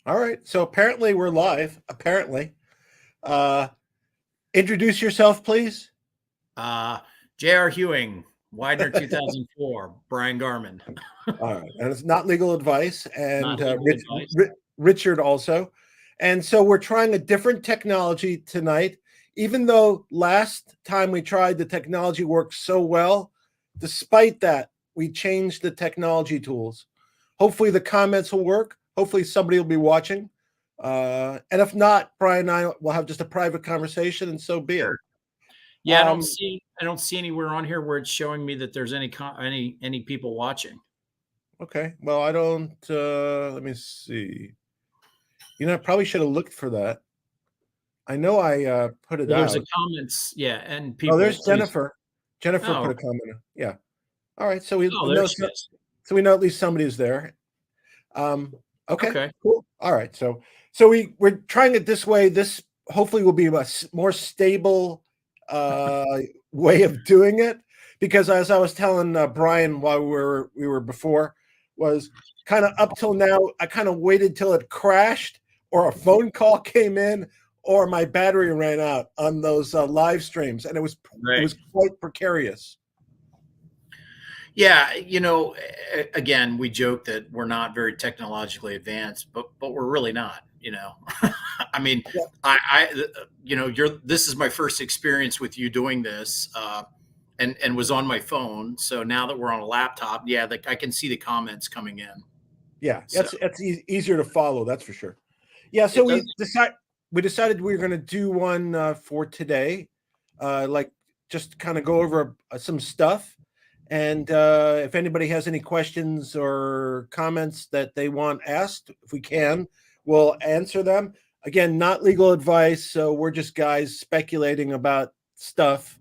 All right. So apparently we're live. Apparently. Uh, introduce yourself, please. Uh, J.R. Hewing, Widener 2004, Brian Garman. All right. And it's not legal advice. Not And legal advice. Richard also. And so we're trying a different technology tonight. Even though last time we tried, the technology worked so well, despite that, we changed the technology tools. Hopefully the comments will work. Hopefully somebody will be watching. And if not, Brian and I will have just a private conversation, and so be it. Yeah, I don't see anywhere on here where it's showing me that there's any people watching. Okay. Well, I don't. Let me see. I probably should have looked for that. I know I put it Well, out. there's a comments, yeah, and Oh, people. there's Please. Jennifer. Jennifer put Oh, a comment. Yeah. All right. So we there know. she is. So we know at least somebody is there. Okay. Okay. Cool. All right. So we're trying it this way. This hopefully will be a more stable way of doing it, because as I was telling Brian while we were before, was kind of up till now I kind of waited till it crashed or a phone call came in or my battery ran out on those live streams, and it was quite precarious. Yeah, again, we joke that we're not very technologically advanced, but we're really not. I mean, yeah. This is my first experience with you doing this, and was on my phone. So now that we're on a laptop, yeah, I can see the comments coming in. Yeah, that's easier to follow. That's for sure. Yeah, so we decided we were going to do one for today, like just kind of go over some stuff. And if anybody has any questions or comments that they want asked, if we can, we'll answer them. Again, not legal advice, so we're just guys speculating about stuff.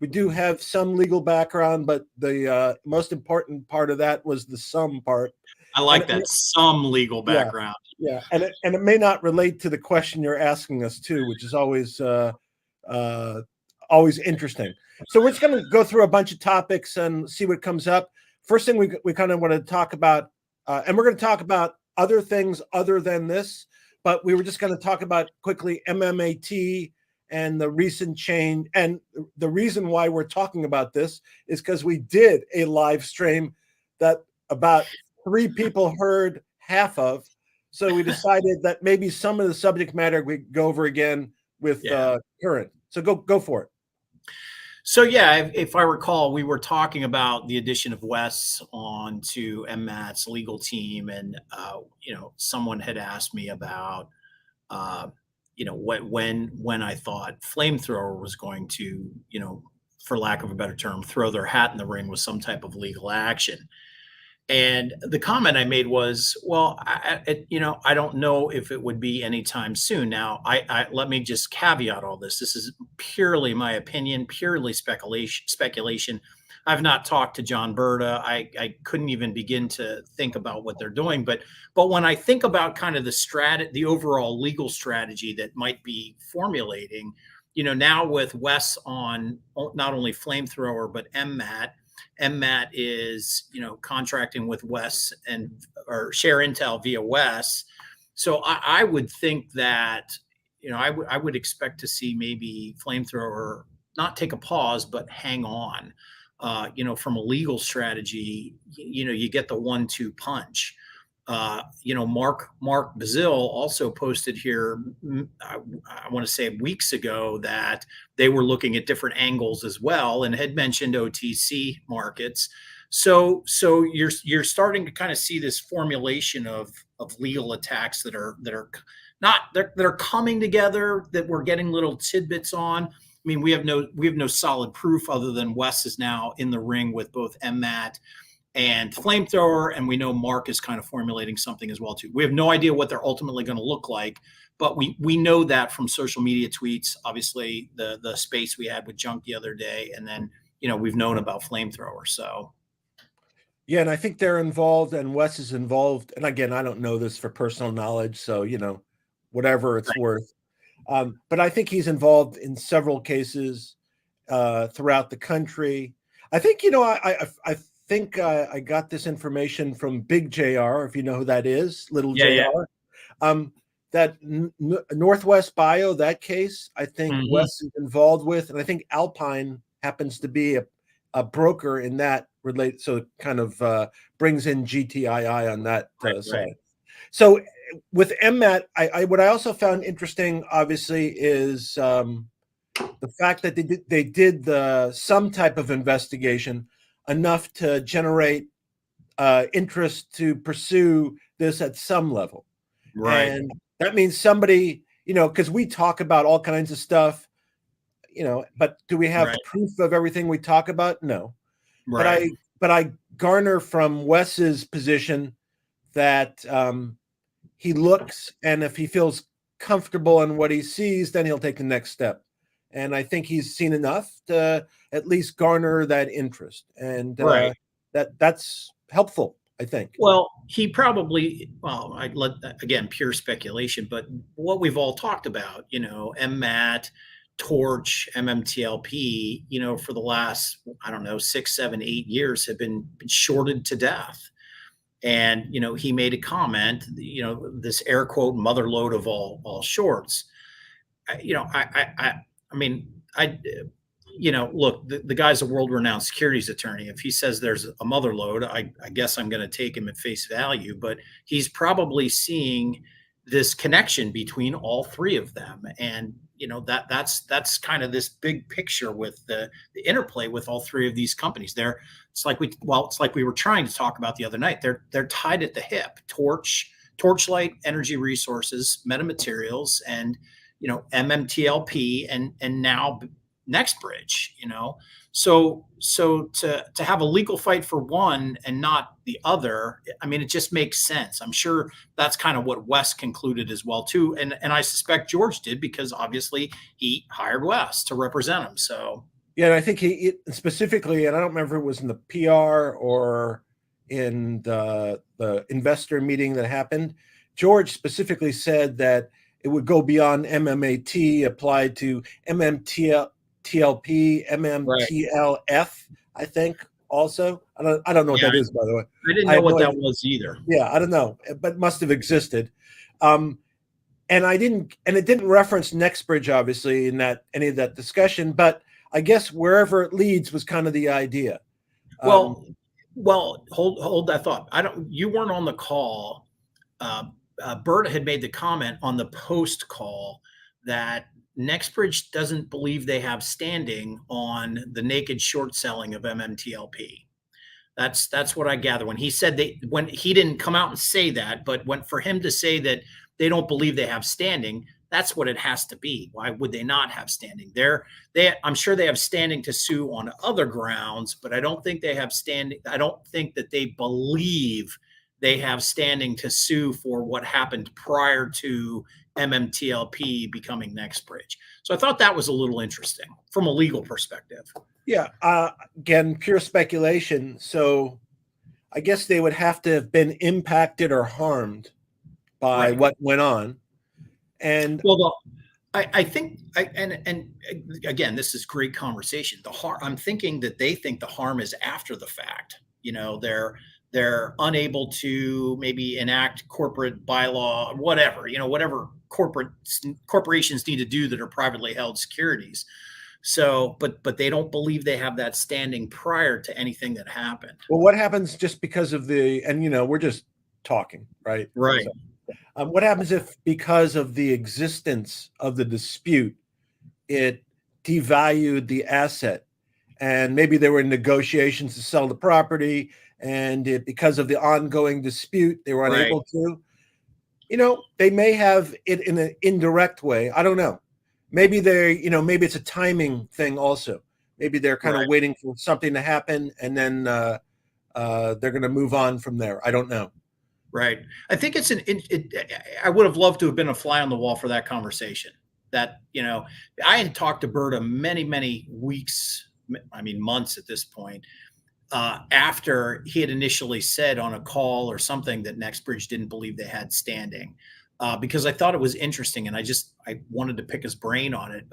We do have some legal background, but the most important part of that was the some part. I like that, some legal background. Yeah, and it may not relate to the question you're asking us too, which is always interesting. So we're just going to go through a bunch of topics and see what comes up. First thing we kind of want to talk about, and we're going to talk about other things other than this, but we were just going to talk about quickly MMAT and the recent change. And the reason why we're talking about this is because we did a live stream that about 3 people heard half of. So we decided that maybe some of the subject matter we go over again with current. So go for it. So yeah, if I recall, we were talking about the addition of Wes onto MMAT's legal team, and someone had asked me about when I thought Flamethrower was going to, for lack of a better term, throw their hat in the ring with some type of legal action. And the comment I made was, well, I don't know if it would be anytime soon. Now, I let me just caveat all this. This is purely my opinion, purely speculation. I've not talked to John Berta. I couldn't even begin to think about what they're doing. But when I think about kind of the overall legal strategy that might be formulating, now with Wes on not only Flamethrower but MMAT is, contracting with Wes or Share Intel via Wes. So I would think that, I would expect to see maybe Flamethrower not take a pause, but hang on. From a legal strategy, you get the 1-2 punch. Mark Bazil also posted here, I want to say weeks ago, that they were looking at different angles as well and had mentioned OTC markets. So you're starting to kind of see this formulation of legal attacks that are coming together, that we're getting little tidbits on. I mean, we have no solid proof other than Wes is now in the ring with both MMAT and Flamethrower, and we know Mark is kind of formulating something as well too. We have no idea what they're ultimately going to look like, but we know that from social media tweets. Obviously, the space we had with Junk the other day, and then we've known about Flamethrower. So yeah, and I think they're involved, and Wes is involved. And again, I don't know this for personal knowledge, so whatever it's worth. But I think he's involved in several cases throughout the country. I think I think I got this information from Big JR, if you know who that is, Little JR. That Northwest Bio, that case, I think Mhm. Wes is involved with, and I think Alpine happens to be a broker in that relate. So it kind of brings in GTII on that side. Right. So with MMAT, what I also found interesting, obviously, is the fact that they did some type of investigation enough to generate interest to pursue this at some level. Right. And that means somebody, because we talk about all kinds of stuff, but do we have Right. proof of everything we talk about? No. Right. But I garner from Wes's position that he looks, and if he feels comfortable in what he sees, then he'll take the next step. And I think he's seen enough to at least garner that interest, and Right. that's helpful, I think. Well, he probably, well, again, pure speculation, but what we've all talked about, MMAT, Torch, MMTLP, for the last, I don't know, 6, 7, 8 years have been shorted to death. And, he made a comment, this air quote mother lode of all shorts. I mean, look, the guy's a world-renowned securities attorney. If he says there's a mother lode, I guess I'm going to take him at face value. But he's probably seeing this connection between all three of them, and that's kind of this big picture with the interplay with all three of these companies. It's like we were trying to talk about the other night. They're tied at the hip. Torchlight Energy Resources, Metamaterials, and MMTLP, and now NextBridge. So to have a legal fight for one and not the other, I mean, it just makes sense. I'm sure that's kind of what Wes concluded as well too, and I suspect George did, because obviously he hired Wes to represent him. So yeah, and I think he specifically, and I don't remember if it was in the PR or in the investor meeting that happened, George specifically said that it would go beyond MMAT, applied to MMTLP, MMTLF, I think also. I don't know what that is, by the way. I didn't know what that was either. Yeah, I don't know, but must have existed. And it didn't reference NextBridge, obviously, in any of that discussion, but I guess wherever it leads was kind of the idea. Well, hold that thought. You weren't on the call. Berta had made the comment on the post call that NextBridge doesn't believe they have standing on the naked short selling of MMTLP. That's what I gather when he said when he didn't come out and say that, but for him to say that they don't believe they have standing, that's what it has to be. Why would they not have standing? I'm sure they have standing to sue on other grounds, but I don't think they have standing. I don't think that they believe they have standing to sue for what happened prior to MMTLP becoming NextBridge. So I thought that was a little interesting from a legal perspective. Yeah. Again, pure speculation. So I guess they would have to have been impacted or harmed by what went on. And I think, and again, this is great conversation. I'm thinking that they think the harm is after the fact. They're unable to maybe enact corporate bylaw, whatever corporations need to do that are privately held securities. So, but they don't believe they have that standing prior to anything that happened. Well, what happens just because of we're just talking, right? Right. So, what happens if, because of the existence of the dispute, it devalued the asset, and maybe there were negotiations to sell the property, and because of the ongoing dispute, they were unable to? They may have it in an indirect way. I don't know. Maybe maybe it's a timing thing also. Maybe they're kind of waiting for something to happen, and then they're going to move on from there. I don't know. Right. I think I would have loved to have been a fly on the wall for that conversation. That, I had talked to Berta many, many weeks, I mean, months at this point, after he had initially said on a call or something that NextBridge didn't believe they had standing, because I thought it was interesting, and I wanted to pick his brain on it.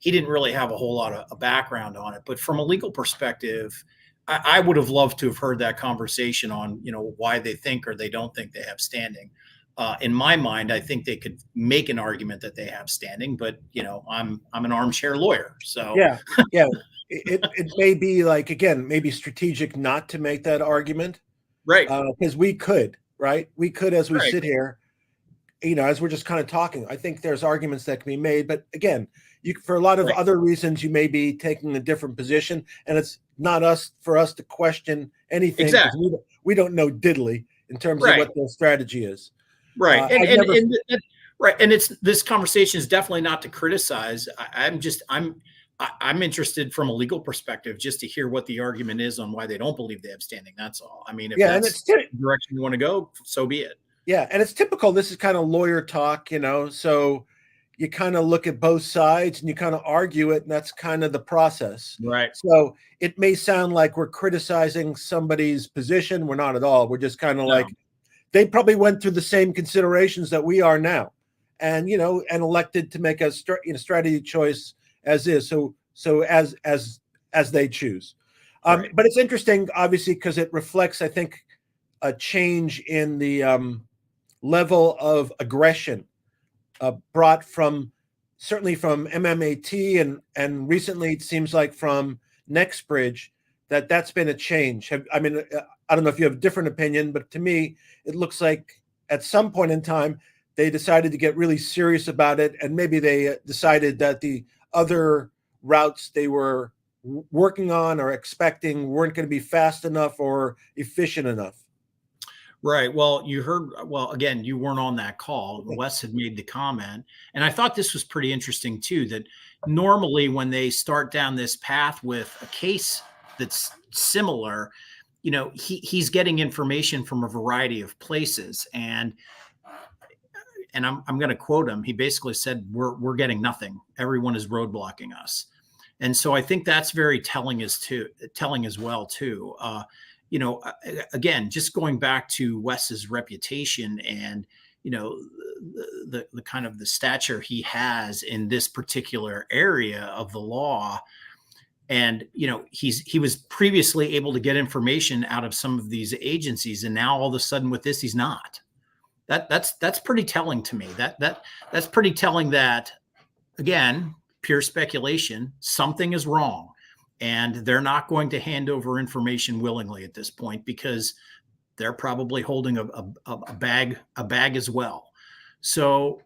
He didn't really have a whole lot of background on it, but from a legal perspective, I would have loved to have heard that conversation on, why they think or they don't think they have standing. in my mind, I think they could make an argument that they have standing, but I'm an armchair lawyer, so Yeah, yeah. It may be like, again, maybe strategic not to make that argument, right, because we could, right? We could, as we right, sit here, as we're just kind of talking. I think there's arguments that can be made, but again, for a lot of right, other reasons, you may be taking a different position, and it's not for us to question anything because exactly, we don't know diddly in terms of right. what their strategy is. Right. And I've and never, and and right. And this conversation is definitely not to criticize. I'm interested from a legal perspective just to hear what the argument is on why they don't believe they have standing. That's all. I mean, if yeah, and that's the direction you want to go, so be it. yeah, and it's typical. This is kind of lawyer talk, so you kind of look at both sides and you kind of argue it, and that's kind of the process. Right. So it may sound like we're criticizing somebody's position. We're not at all. We're just kind of No. like, they probably went through the same considerations that we are now, and and elected to make a strategy choice as is. So as they choose. Right. But it's interesting, obviously, because it reflects, I think, a change in the level of aggression brought certainly from MMAT, and recently it seems like from Nextbridge, that's been a change. I mean, I don't know if you have a different opinion, but to me, it looks like at some point in time, they decided to get really serious about it. And maybe they decided that the other routes they were working on or expecting weren't going to be fast enough or efficient enough. Right. Well, again, you weren't on that call. Wes had made the comment. And I thought this was pretty interesting too, that normally when they start down this path with a case that's similar, he's getting information from a variety of places. And I'm going to quote him. He basically said, we're getting nothing. Everyone is roadblocking us. And so I think that's very telling as well too. Again, just going back to Wes's reputation and, the kind of the stature he has in this particular area of the law. And, he was previously able to get information out of some of these agencies. And now all of a sudden with this, he's not. That's pretty telling to me. That's pretty telling that, again, pure speculation, something is wrong. And they're not going to hand over information willingly at this point because they're probably holding a bag as well. So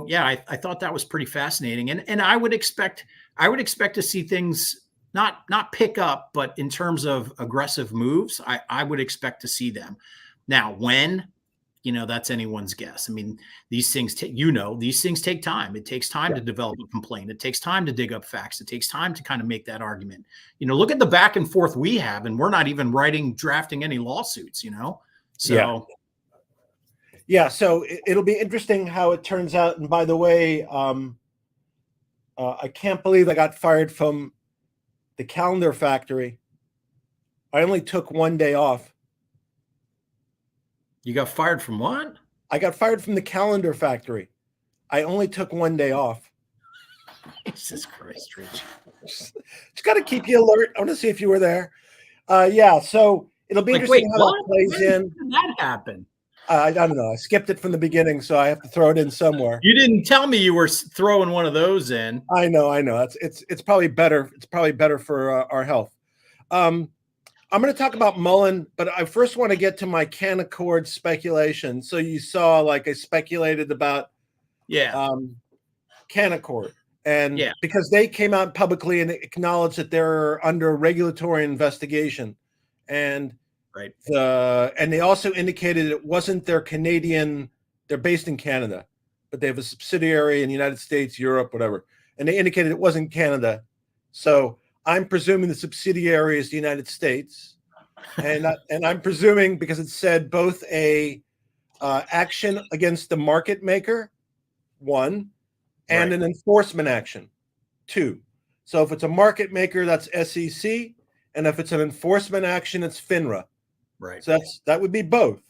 yeah, I thought that was pretty fascinating. And I would expect to see things not pick up, but in terms of aggressive moves, I would expect to see them. Now, when, that's anyone's guess. I mean, these things take time. It takes time to develop a complaint. It takes time to dig up facts. It takes time to kind of make that argument. Look at the back and forth we have, and we're not even drafting any lawsuits, So yeah. So it'll be interesting how it turns out. And by the way, I can't believe I got fired from the calendar factory. I only took one day off. You got fired from what? I got fired from the calendar factory. I only took one day off. Jesus Christ, Rich. Just got to keep you alert. I want to see if you were there. Yeah, so it'll be interesting how that plays in. When did that happen? I don't know. I skipped it from the beginning, so I have to throw it in somewhere. You didn't tell me you were throwing one of those in. I know. It's probably better. It's probably better for our health. I'm going to talk about Mullen, but I first want to get to my Canaccord speculation. So you saw, like, I speculated about Canaccord, and because they came out publicly and acknowledged that they're under regulatory investigation, and and they also indicated it wasn't their Canadian. They're based in Canada, but they have a subsidiary in the United States, Europe, whatever, and they indicated it wasn't Canada. So I'm presuming the subsidiary is the United States, and I'm presuming because it said both a action against the market maker, 1, and an enforcement action, 2. So if it's a market maker, that's SEC, and if it's an enforcement action, it's FINRA. Right. So that would be both.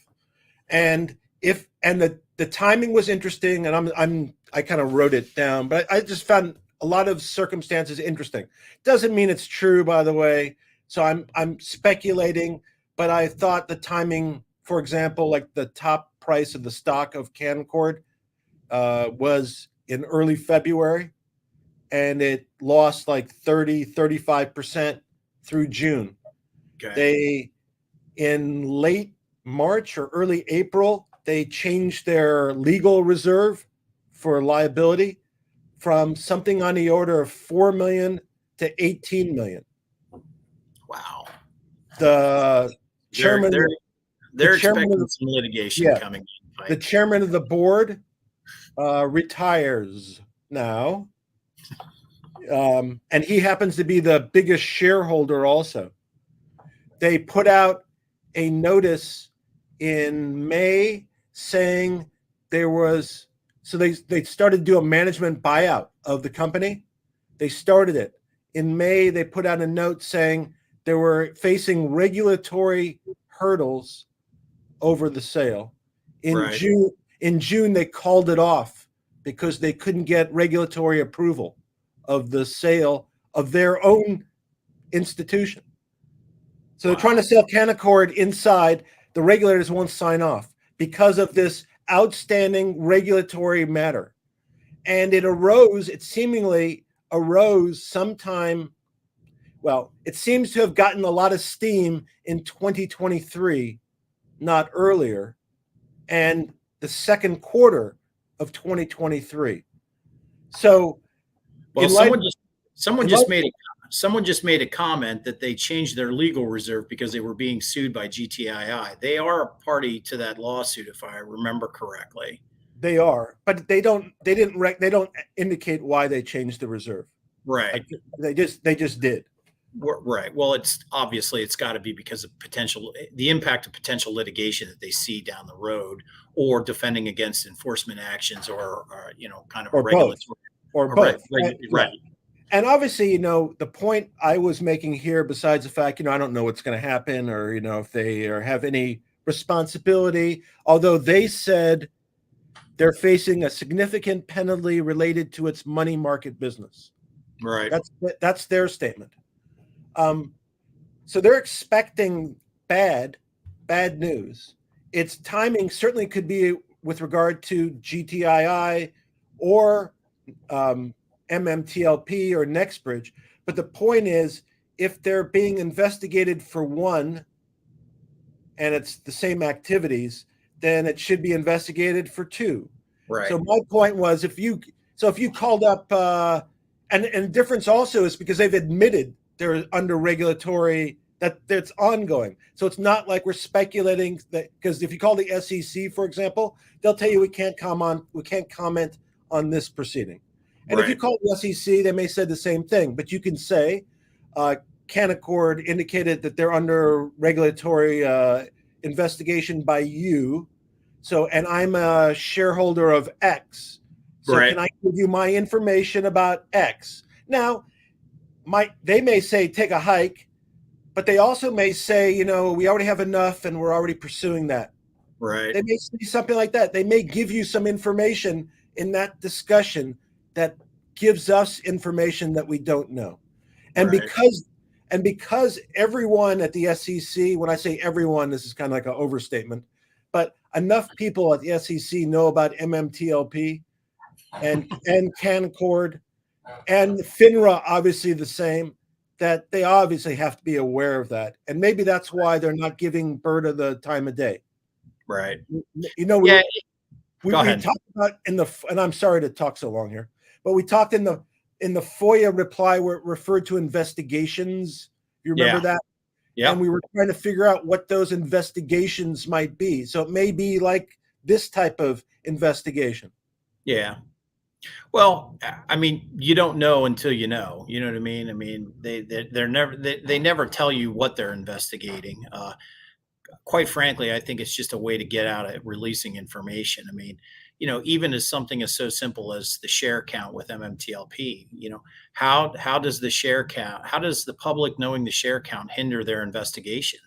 And the timing was interesting, and I kind of wrote it down, but I just found a lot of circumstances interesting. Doesn't mean it's true, by the way. So I'm speculating, but I thought the timing, for example, like the top price of the stock of Canaccord was in early February, and it lost like 35% through June. Okay. In late March or early April, they changed their legal reserve for liability from something on the order of 4 million to 18 million. Wow. The chairman, they're expecting the, some litigation coming. The chairman of the board retires now. And he happens to be the biggest shareholder also. They put out a notice in May saying they started to do a management buyout of the company. They started it. In May, they put out a note saying they were facing regulatory hurdles over the sale. In June, they called it off because they couldn't get regulatory approval of the sale of their own institution. So they're trying to sell Canaccord inside. The regulators won't sign off because of this outstanding regulatory matter. And it seemingly arose sometime, it seems to have gotten a lot of steam in 2023, not earlier, and the second quarter of 2023. So, someone just made a comment that they changed their legal reserve because they were being sued by Gtii. They are a party to that lawsuit, if I remember correctly. They are, but they don't indicate why they changed the reserve. Right. They just did. Right. Well, it's got to be because of the impact of potential litigation that they see down the road, or defending against enforcement actions, or kind of a regulatory, or both. Right. And obviously, the point I was making here, besides the fact, I don't know what's going to happen, or if they have any responsibility, although they said they're facing a significant penalty related to its money market business. Right. That's their statement. So they're expecting bad news. Its timing certainly could be with regard to GTII or MMTLP or NextBridge. But the point is, if they're being investigated for one, and it's the same activities, then it should be investigated for two. Right. So my point was, if you called up, and the difference also is because they've admitted they're under regulatory, that's ongoing. So it's not like we're speculating that, because if you call the SEC, for example, they'll tell you we can't comment on this proceeding. And if you call the SEC, they may say the same thing, but you can say Canaccord indicated that they're under regulatory investigation by you. So, and I'm a shareholder of X. So can I give you my information about X? Now, they may say take a hike, but they also may say, we already have enough and we're already pursuing that. Right. They may say something like that. They may give you some information in that discussion that gives us information that we don't know. And because everyone at the SEC, when I say everyone, this is kind of like an overstatement, but enough people at the SEC know about MMTLP and Canaccord, and FINRA, obviously the same, that they obviously have to be aware of that. And maybe that's why they're not giving Berta the time of day. Right. We talked about and I'm sorry to talk so long here, but we talked in the FOIA reply where it referred to investigations. You remember that? Yeah. And we were trying to figure out what those investigations might be. So it may be like this type of investigation. Yeah. Well, I mean, you don't know until you know. You know what I mean? I mean, they never tell you what they're investigating. Quite frankly, I think it's just a way to get out at releasing information. I mean, even as something as so simple as the share count with MMTLP, how does the public knowing the share count hinder their investigation?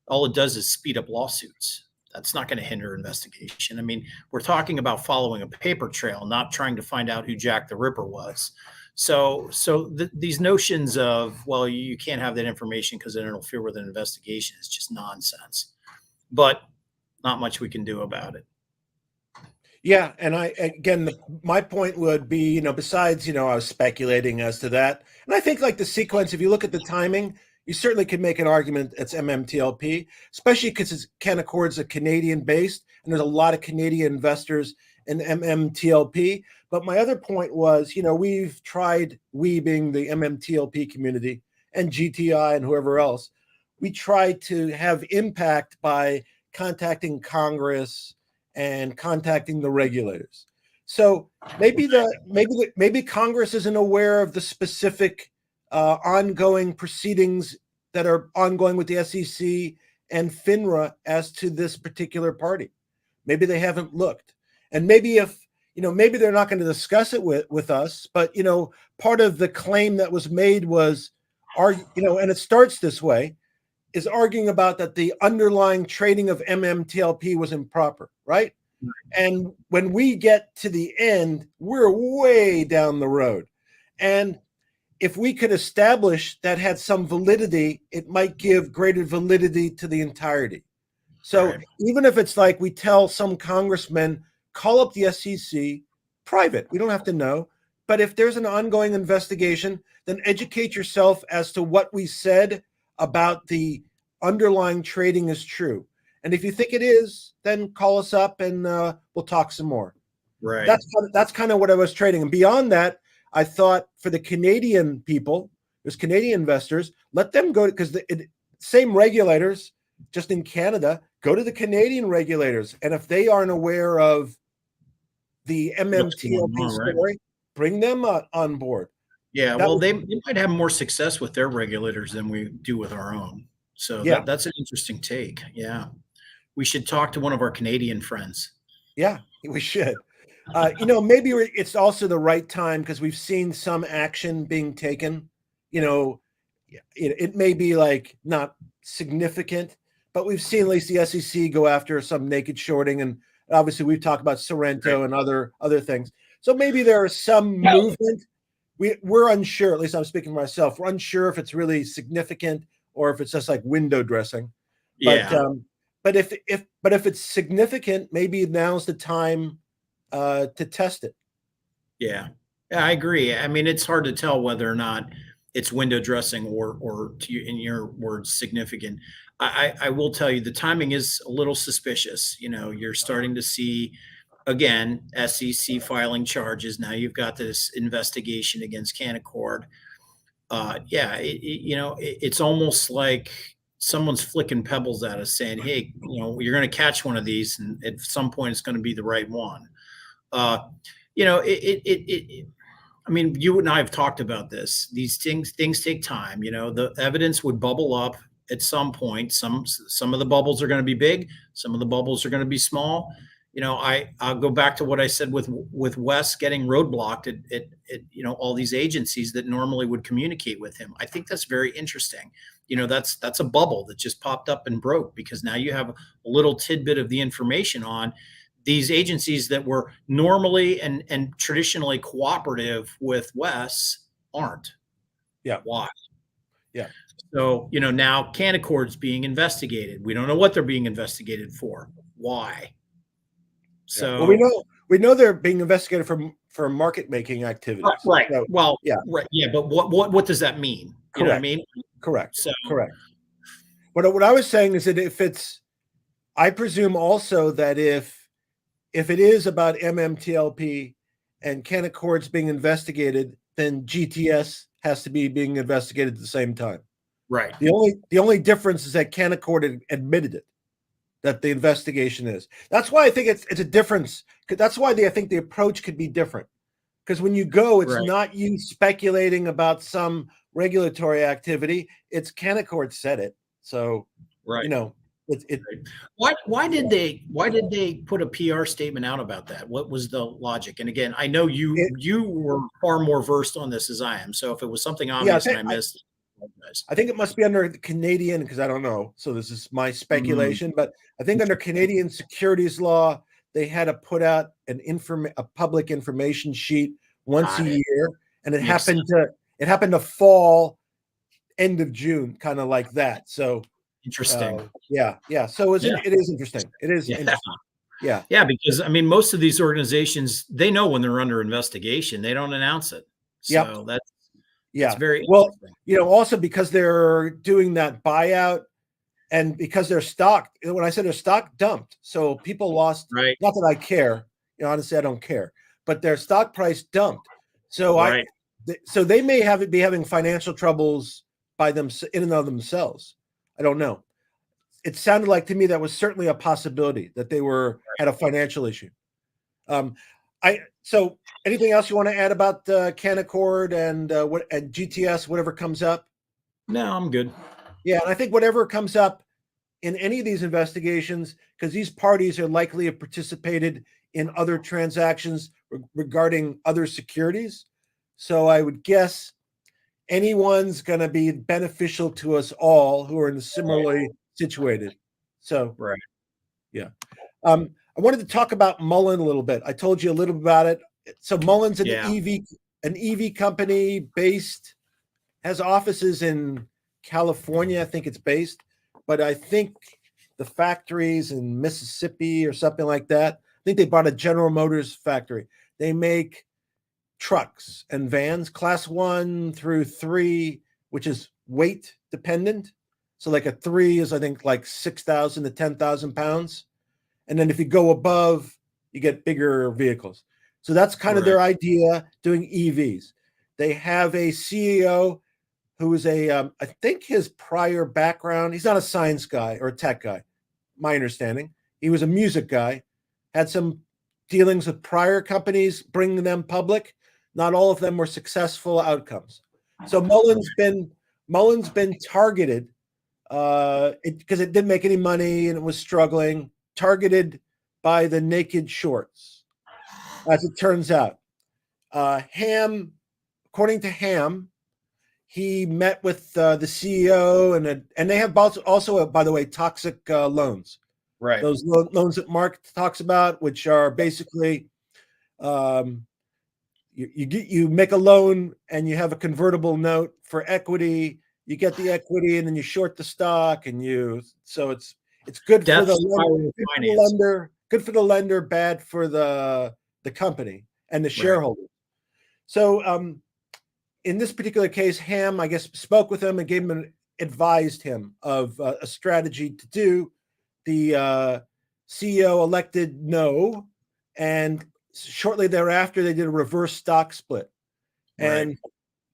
All it does is speed up lawsuits. That's not going to hinder investigation. I mean, we're talking about following a paper trail, not trying to find out who Jack the Ripper was. So these notions of, well, you can't have that information because it interfere with an investigation is just nonsense. But not much we can do about it. Yeah, and my point would be, besides, I was speculating as to that, and I think like the sequence, if you look at the timing, you certainly could make an argument it's MMTLP, especially because Canaccord's a Canadian based, and there's a lot of Canadian investors in MMTLP. But my other point was, we've tried, we being the MMTLP community and GTI and whoever else, we tried to have impact by contacting Congress and contacting the regulators. So maybe Congress isn't aware of the specific ongoing proceedings that are ongoing with the SEC and FINRA as to this particular party. Maybe they haven't looked, and maybe maybe they're not going to discuss it with us. But part of the claim that was made was, and it starts this way, is arguing about that the underlying trading of MMTLP was improper, right? And when we get to the end, we're way down the road. And if we could establish that had some validity, it might give greater validity to the entirety. So even if it's like we tell some congressman, call up the SEC, private, we don't have to know. But if there's an ongoing investigation, then educate yourself as to what we said about the underlying trading is true. And if you think it is, then call us up and we'll talk some more. Right. That's kind of what I was trading. And beyond that, I thought for the Canadian people, there's Canadian investors, let them go, because the same regulators, just in Canada, go to the Canadian regulators. And if they aren't aware of the MMTLP story, bring them on board. Yeah, they might have more success with their regulators than we do with our own. So that's an interesting take. Yeah. We should talk to one of our Canadian friends. Yeah, we should. Maybe it's also the right time because we've seen some action being taken. It may be like not significant, but we've seen at least the SEC go after some naked shorting, and obviously we've talked about Sorrento and other things. So maybe there is some movement. We're unsure. At least I'm speaking for myself. We're unsure if it's really significant or if it's just like window dressing. But if it's significant, maybe now's the time to test it. Yeah, I agree. I mean, it's hard to tell whether or not it's window dressing or in your words, significant. I will tell you the timing is a little suspicious. You're starting to see, again, SEC filing charges. Now you've got this investigation against Canaccord. It's almost like someone's flicking pebbles at us saying, hey, you're going to catch one of these, and at some point it's going to be the right one. I mean, you and I have talked about this. These things take time. The evidence would bubble up at some point. Some of the bubbles are going to be big. Some of the bubbles are going to be small. I'll go back to what I said with Wes getting roadblocked at all these agencies that normally would communicate with him. I think that's very interesting. That's a bubble that just popped up and broke because now you have a little tidbit of the information on these agencies that were normally and traditionally cooperative with Wes aren't. Yeah. Why? Yeah. So, now Canaccord's being investigated. We don't know what they're being investigated for. Why? So we know they're being investigated for market making activities. Right. So, well, yeah. Right. Yeah. But what does that mean? You know what I mean? Correct. So correct. What I was saying is that I presume also that if it is about MMTLP and Canaccord's being investigated, then GTS has to be being investigated at the same time. Right. The only difference is that Canaccord admitted it, that the investigation is. That's why I think it's a difference. That's why I think the approach could be different. Because when you go, it's not you speculating about some regulatory activity. It's Canaccord said it. So, Why did they put a PR statement out about that? What was the logic? And again, I know you were far more versed on this as I am. So if it was something obvious and I missed, I think it must be under the Canadian, because I don't know. So this is my speculation, but I think under Canadian securities law, they had to put out a public information sheet once a year, and it happened to fall end of June, kind of like that. So interesting. Yeah. So it is interesting. It is interesting. Yeah. Yeah, because I mean, most of these organizations, they know when they're under investigation. They don't announce it. Yep. So that's Yeah. very Well, interesting. also because they're doing that buyout and because their stock, when I said their stock dumped, so people lost, Right. not that I care, honestly, I don't care, but their stock price dumped. So Right. so they may be having financial troubles by them in and of themselves. I don't know. It sounded like to me that was certainly a possibility that they had a financial issue. So anything else you want to add about Canaccord and GTS, whatever comes up? No, I'm good. Yeah, and I think whatever comes up in any of these investigations, because these parties are likely to have participated in other transactions regarding other securities. So I would guess anyone's going to be beneficial to us all who are similarly situated. So, right. Yeah. I wanted to talk about Mullen a little bit. I told you a little about it. So Mullen's an EV company has offices in California. I think it's based, but I think the factory's in Mississippi or something like that. I think they bought a General Motors factory. They make trucks and vans, class 1 through 3, which is weight dependent. So like a 3 is, I think, like 6,000 to 10,000 pounds. And then if you go above, you get bigger vehicles. So that's kind of their idea, doing EVs. They have a CEO who is I think his prior background, he's not a science guy or a tech guy, my understanding. He was a music guy, had some dealings with prior companies, bringing them public. Not all of them were successful outcomes. So Mullen's been targeted because it didn't make any money and it was struggling, targeted by the naked shorts, as it turns out. According to Ham, he met with the CEO and they have also, by the way, toxic loans. Right. Those loans that Mark talks about, which are basically you make a loan and you have a convertible note for equity. You get the equity and then you short the stock so it's good for the lender, good for the lender, bad for the company and the shareholder. So in this particular case, Ham, I guess, spoke with him and advised him of a strategy to do. The CEO elected no, and shortly thereafter, they did a reverse stock split. And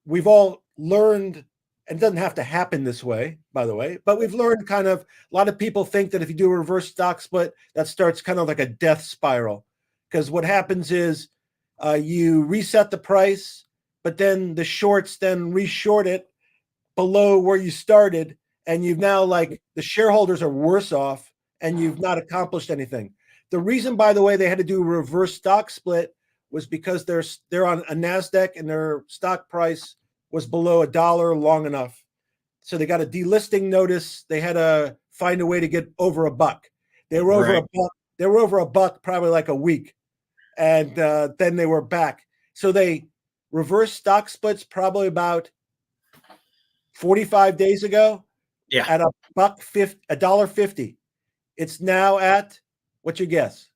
we've all learned, and it doesn't have to happen this way, by the way, but we've learned kind of, a lot of people think that if you do a reverse stock split, that starts kind of like a death spiral. Because what happens is you reset the price, but then the shorts then reshort it below where you started. And you've now, like, the shareholders are worse off and you've not accomplished anything. The reason, by the way, they had to do a reverse stock split was because they're on a NASDAQ and their stock price was below $1 long enough. So they got a delisting notice. They had to find a way to get over $1. They were over $1. They were over $1 probably like a week. And then they were back. So they reverse stock splits probably about 45 days ago. Yeah. At $1.50. It's now at, what's your guess?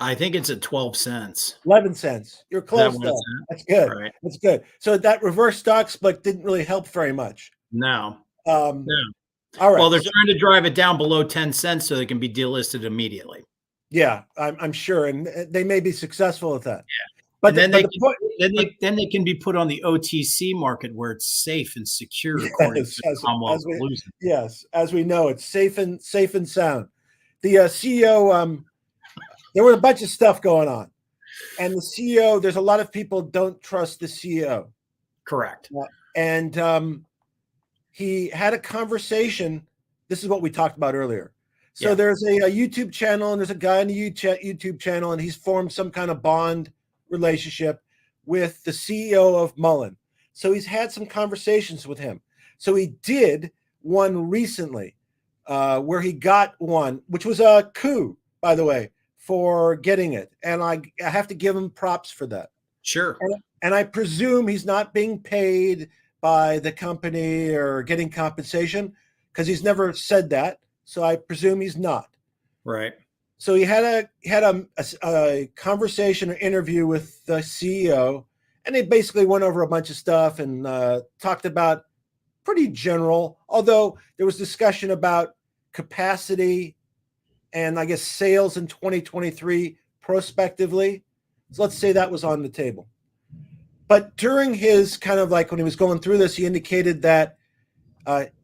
I think it's at 12 cents. 11 cents. You're close though. That's good. Right. That's good. So that reverse stock split didn't really help very much. No. No. All right. Well, they're trying to drive it down below 10 cents so they can be delisted immediately. Yeah, I'm sure. And they may be successful at that. Yeah. But then they can be put on the OTC market where it's safe and secure, according to the Commonwealth of Lucid. Yes, as we know, it's safe and sound. The CEO, there was a bunch of stuff going on, and the CEO, there's a lot of people don't trust the CEO. Correct. And he had a conversation. This is what we talked about earlier. So there's a YouTube channel, and there's a guy on the YouTube channel, and he's formed some kind of bond relationship with the CEO of Mullen. So he's had some conversations with him. So he did one recently where he got one, which was a coup, by the way, for getting it. And I have to give him props for that. Sure. And I presume he's not being paid by the company or getting compensation because he's never said that. So I presume he's not. Right. So he had a conversation or interview with the CEO, and they basically went over a bunch of stuff and talked about pretty general, although there was discussion about capacity and I guess sales in 2023 prospectively. So let's say that was on the table. But during his kind of like when he was going through this, he indicated that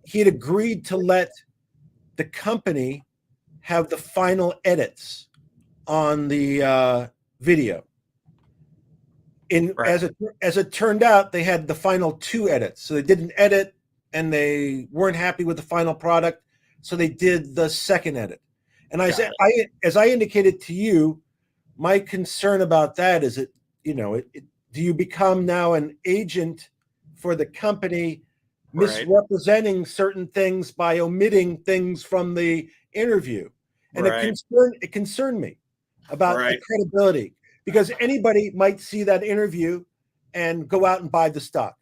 he had agreed to let the company have the final edits on the video. Right. As it turned out, they had the final 2 edits. So they did an edit and they weren't happy with the final product, so they did the second edit. And as I indicated to you, my concern about that is that, do you become now an agent for the company, misrepresenting certain things by omitting things from the interview? And it concerned me about the credibility, because anybody might see that interview and go out and buy the stock.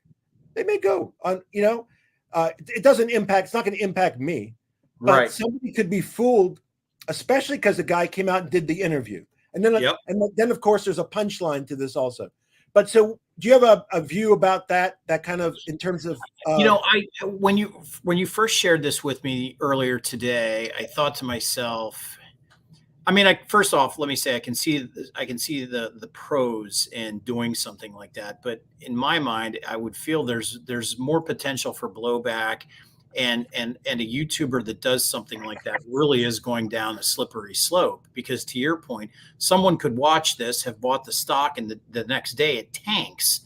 They may go on, it doesn't impact, it's not going to impact me, but somebody could be fooled, especially because the guy came out and did the interview. And then of course, there's a punchline to this also. But so do you have a view about that kind of in terms of, when you first shared this with me earlier today, I thought to myself, I mean, first off, let me say I can see the pros in doing something like that, but in my mind, I would feel there's more potential for blowback, and a YouTuber that does something like that really is going down a slippery slope, because to your point, someone could watch this, have bought the stock, and the next day it tanks.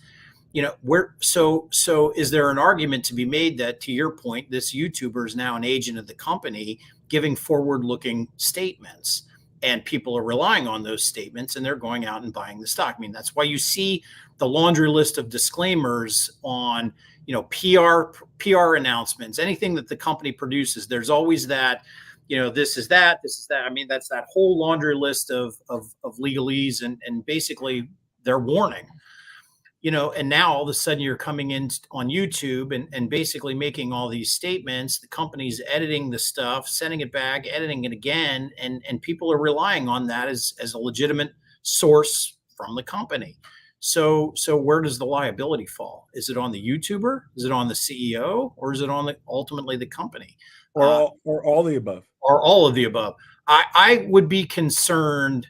So is there an argument to be made that, to your point, this YouTuber is now an agent of the company giving forward-looking statements, and people are relying on those statements and they're going out and buying the stock? I mean, that's why you see the laundry list of disclaimers on, PR announcements, anything that the company produces. There's always that, this is that. I mean, that's that whole laundry list of legalese, and basically they're warning. And now all of a sudden you're coming in on YouTube and basically making all these statements. The company's editing the stuff, sending it back, editing it again, and people are relying on that as a legitimate source from the company. So where does the liability fall? Is it on the YouTuber? Is it on the CEO? Or is it on ultimately the company? Or all the above? Or all of the above. I would be concerned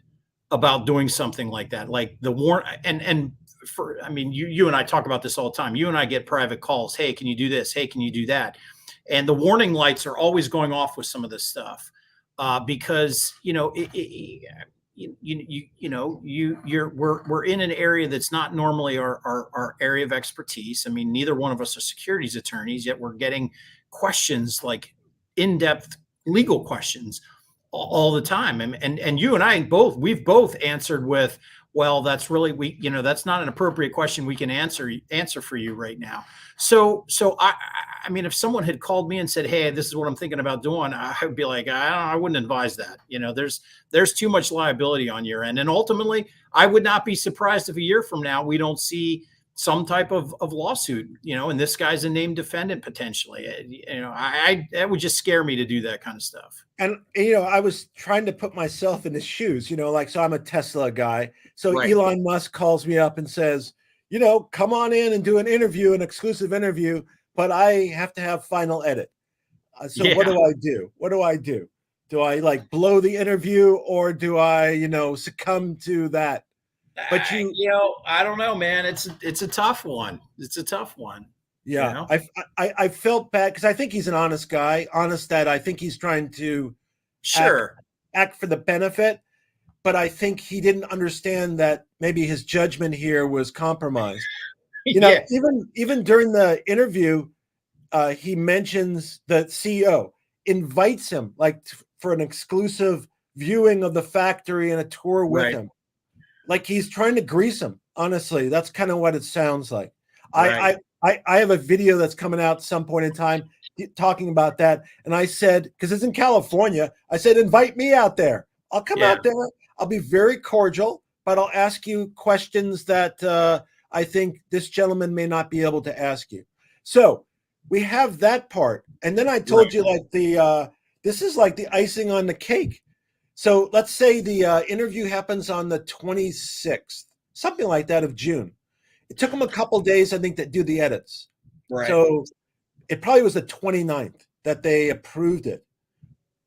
about doing something like that, like the warrant. I mean, you and I talk about this all the time. You and I get private calls. Hey, can you do this? Hey, can you do that? And the warning lights are always going off with some of this stuff, because we're in an area that's not normally our area of expertise. I mean, neither one of us are securities attorneys, yet we're getting questions, like in-depth legal questions, all the time. And you and I we've both answered with, well, that's really, that's not an appropriate question we can answer for you right now. So I mean, if someone had called me and said, hey, this is what I'm thinking about doing, I would be like, I wouldn't advise that. There's too much liability on your end. And ultimately, I would not be surprised if a year from now we don't see some type of lawsuit, and this guy's a named defendant potentially. That would just scare me to do that kind of stuff. And, I was trying to put myself in his shoes, so I'm a Tesla guy. So Elon Musk calls me up and says, come on in and do an exclusive interview, but I have to have final edit. What do I do? What do I do? Do I blow the interview, or do I, succumb to that? But I don't know, man. It's a tough one. It's a tough one. Yeah. I felt bad because I think he's an honest guy, that I think he's trying to act for the benefit, but I think he didn't understand that maybe his judgment here was compromised. Even during the interview, he mentions the CEO, invites him for an exclusive viewing of the factory and a tour with him. Like he's trying to grease him. Honestly, that's kind of what it sounds like. I have a video that's coming out some point in time talking about that. And I said, because it's in California, I said, invite me out there. I'll come out there. I'll be very cordial, but I'll ask you questions that I think this gentleman may not be able to ask you. So we have that part. And then I told you this is like the icing on the cake. So let's say the interview happens on the 26th, something like that, of June. It took them a couple days, I think, to do the edits. Right. So it probably was the 29th that they approved it.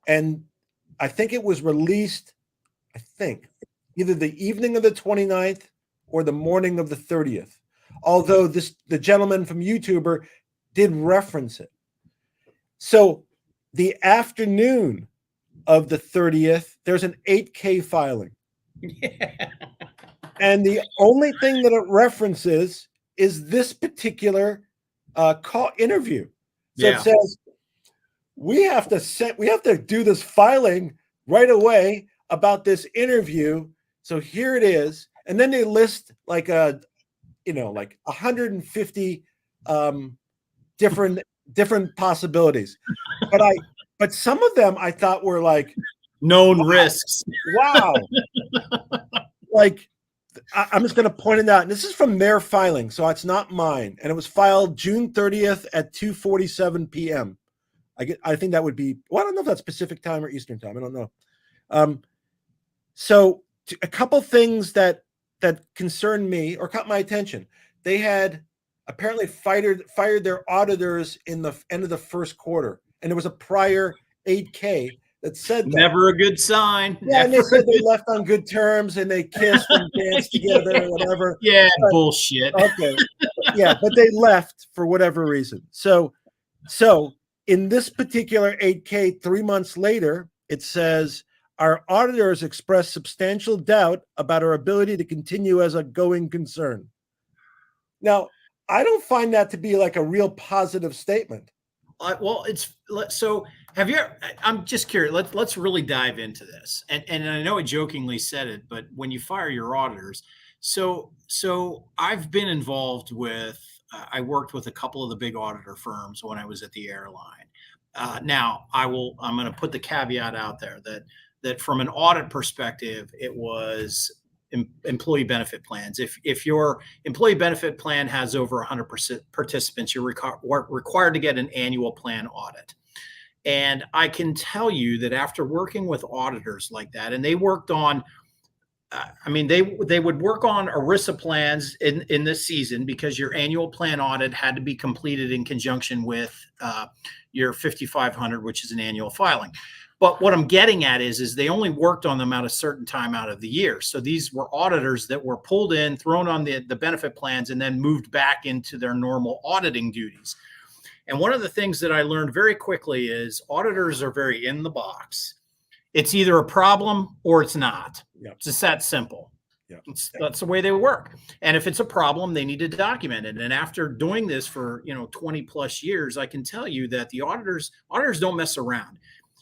And I think it was released, I think, either the evening of the 29th or the morning of the 30th. Although the gentleman from YouTuber did reference it. So the afternoon of the 30th, there's an 8K filing. Yeah. And the only thing that it references is this particular call interview. So Yeah. it says we have to do this filing right away about this interview. So here it is. And then they list like 150 different possibilities. But some of them I thought were like known risks. Wow. Like, I'm just going to point it out. And this is from their filing, so it's not mine. And it was filed June 30th at 2:47 p.m. I think that would be, well, I don't know if that's Pacific time or Eastern time. I don't know. So a couple things that concerned me or caught my attention. They had apparently fired their auditors in the end of the first quarter. And there was a prior 8K that said that. Never a good sign. Yeah, and they said they left on good terms and they kissed and danced together or whatever. Yeah, bullshit. Okay. Yeah, but they left for whatever reason. So in this particular 8K, 3 months later, it says our auditors expressed substantial doubt about our ability to continue as a going concern. Now, I don't find that to be like a real positive statement. Well, so have you? I'm just curious. Let's really dive into this. And I know I jokingly said it, but when you fire your auditors, so I've been involved with. I worked with a couple of the big auditor firms when I was at the airline. Now I'm going to put the caveat out there that from an audit perspective, it was employee benefit plans. If your employee benefit plan has over 100% participants, you're required to get an annual plan audit. And I can tell you that after working with auditors like that, and they worked on, they would work on ERISA plans in this season because your annual plan audit had to be completed in conjunction with your 5,500, which is an annual filing. But what I'm getting at is they only worked on them at a certain time out of the year. So these were auditors that were pulled in, thrown on the benefit plans, and then moved back into their normal auditing duties. And one of the things that I learned very quickly is auditors are very in the box. It's either a problem or it's not. Yep. It's just that simple. Yep. That's the way they work. And if it's a problem, they need to document it. And after doing this for 20 plus years, I can tell you that the auditors don't mess around.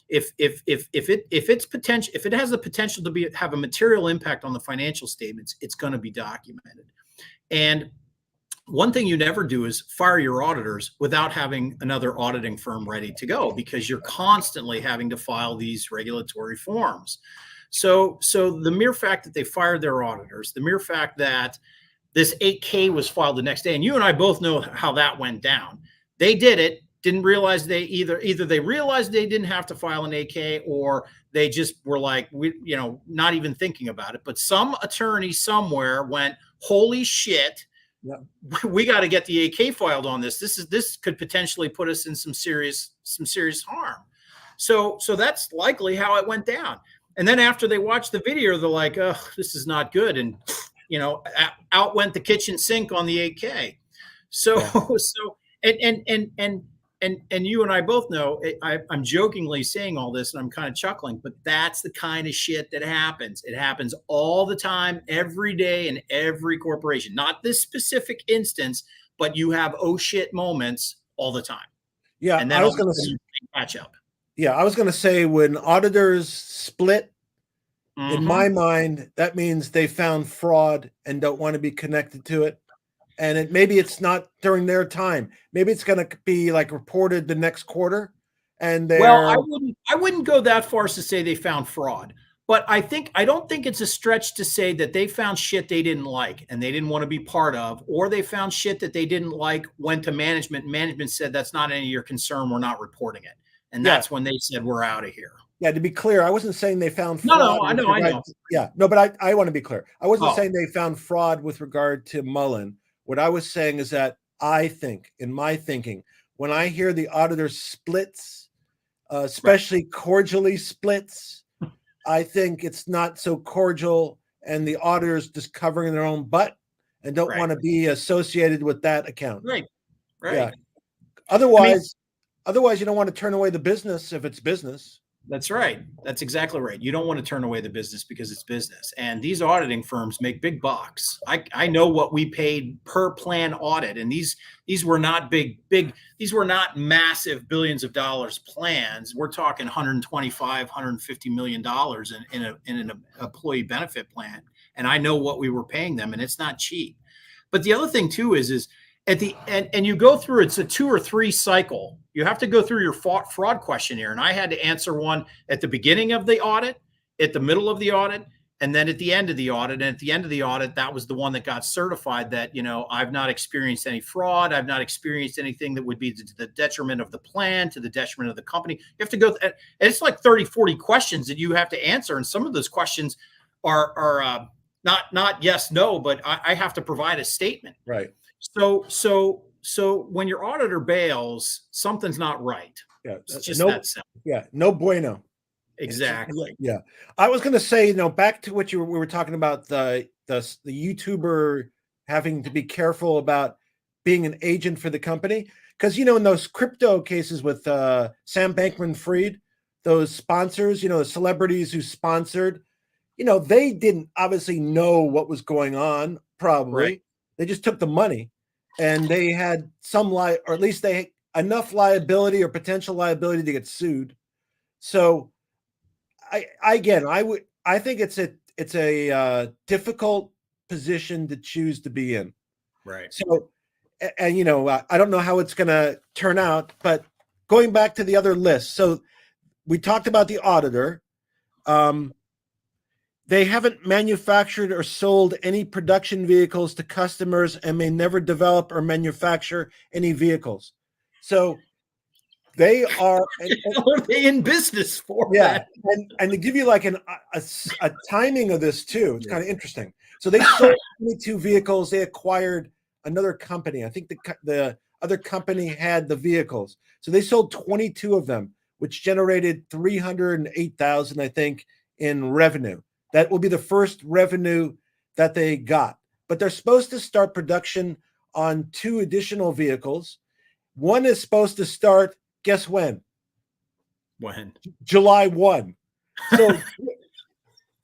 If it has the potential to have a material impact on the financial statements, it's going to be documented. And one thing you never do is fire your auditors without having another auditing firm ready to go, because you're constantly having to file these regulatory forms. So the mere fact that they fired their auditors, the mere fact that this 8K was filed the next day, and you and I both know how that went down. They did it. Didn't realize they either they realized they didn't have to file an 8K, or they just were like, not even thinking about it. But some attorney somewhere went, holy shit, yep, we got to get the 8K filed on this. This could potentially put us in some serious harm. So that's likely how it went down. And then after they watched the video, they're like, oh, this is not good. And out went the kitchen sink on the 8K. So And you and I both know, I'm jokingly saying all this and I'm kind of chuckling, but that's the kind of shit that happens. It happens all the time, every day, in every corporation. Not this specific instance, but you have oh shit moments all the time. Yeah, and then I was going to catch up. Yeah, I was going to say when auditors split, in my mind, that means they found fraud and don't want to be connected to it. And maybe it's not during their time. Maybe it's going to be like reported the next quarter. And I wouldn't go that far as to say they found fraud, but I don't think it's a stretch to say that they found shit they didn't like and they didn't want to be part of, or they found shit that they didn't like, went to management. Management said, that's not any of your concern. We're not reporting it. And that's when they said, we're out of here. Yeah, to be clear, I wasn't saying they found No, fraud. no, I know. Yeah, no, but I want to be clear. I wasn't Oh, saying they found fraud with regard to Mullen. What I was saying is that I think, in my thinking, when I hear the auditor splits, especially cordially splits, I think it's not so cordial, and the auditors just covering their own butt and don't want to be associated with that account. Right. Yeah. I mean, Otherwise, you don't want to turn away the business if it's business. that's right. That's exactly right. You don't want to turn away the business because it's business. And these auditing firms make big bucks. I know what we paid per plan audit, and these were not big. These were not massive billions of dollars plans. We're talking 125, 150 million dollars in an employee benefit plan. And I know what we were paying them, and it's not cheap. But the other thing too is at the end, and you go through, it's a 2 or 3 cycle. You have to go through your fraud questionnaire. And I had to answer one at the beginning of the audit, at the middle of the audit, and then at the end of the audit. And at the end of the audit, that was the one that got certified that, I've not experienced any fraud. I've not experienced anything that would be to the detriment of the plan, to the detriment of the company. You have to go, and it's like 30, 40 questions that you have to answer. And some of those questions are not yes, no, but I have to provide a statement. Right. So when your auditor bails, something's not right. Yeah, it's just that simple. Yeah, no bueno. Exactly. Yeah, I was going to say, back to what we were talking about, the YouTuber having to be careful about being an agent for the company, because in those crypto cases with Sam Bankman-Fried, those sponsors, the celebrities who sponsored, they didn't obviously know what was going on. Probably Right. They just took the money, and they had or at least they had enough liability or potential liability to get sued. So, I think it's a difficult position to choose to be in. Right. So, and I don't know how it's going to turn out, but going back to the other list, so we talked about the auditor. They haven't manufactured or sold any production vehicles to customers and may never develop or manufacture any vehicles. So they are. What are they in business for? Yeah, and to give you like a timing of this too, it's kind of interesting. So they sold 22 vehicles. They acquired another company. I think the other company had the vehicles, so they sold 22 of them, which generated 308,000, I think, in revenue. That will be the first revenue that they got. But they're supposed to start production on 2 additional vehicles. One is supposed to start, guess when? When? July 1.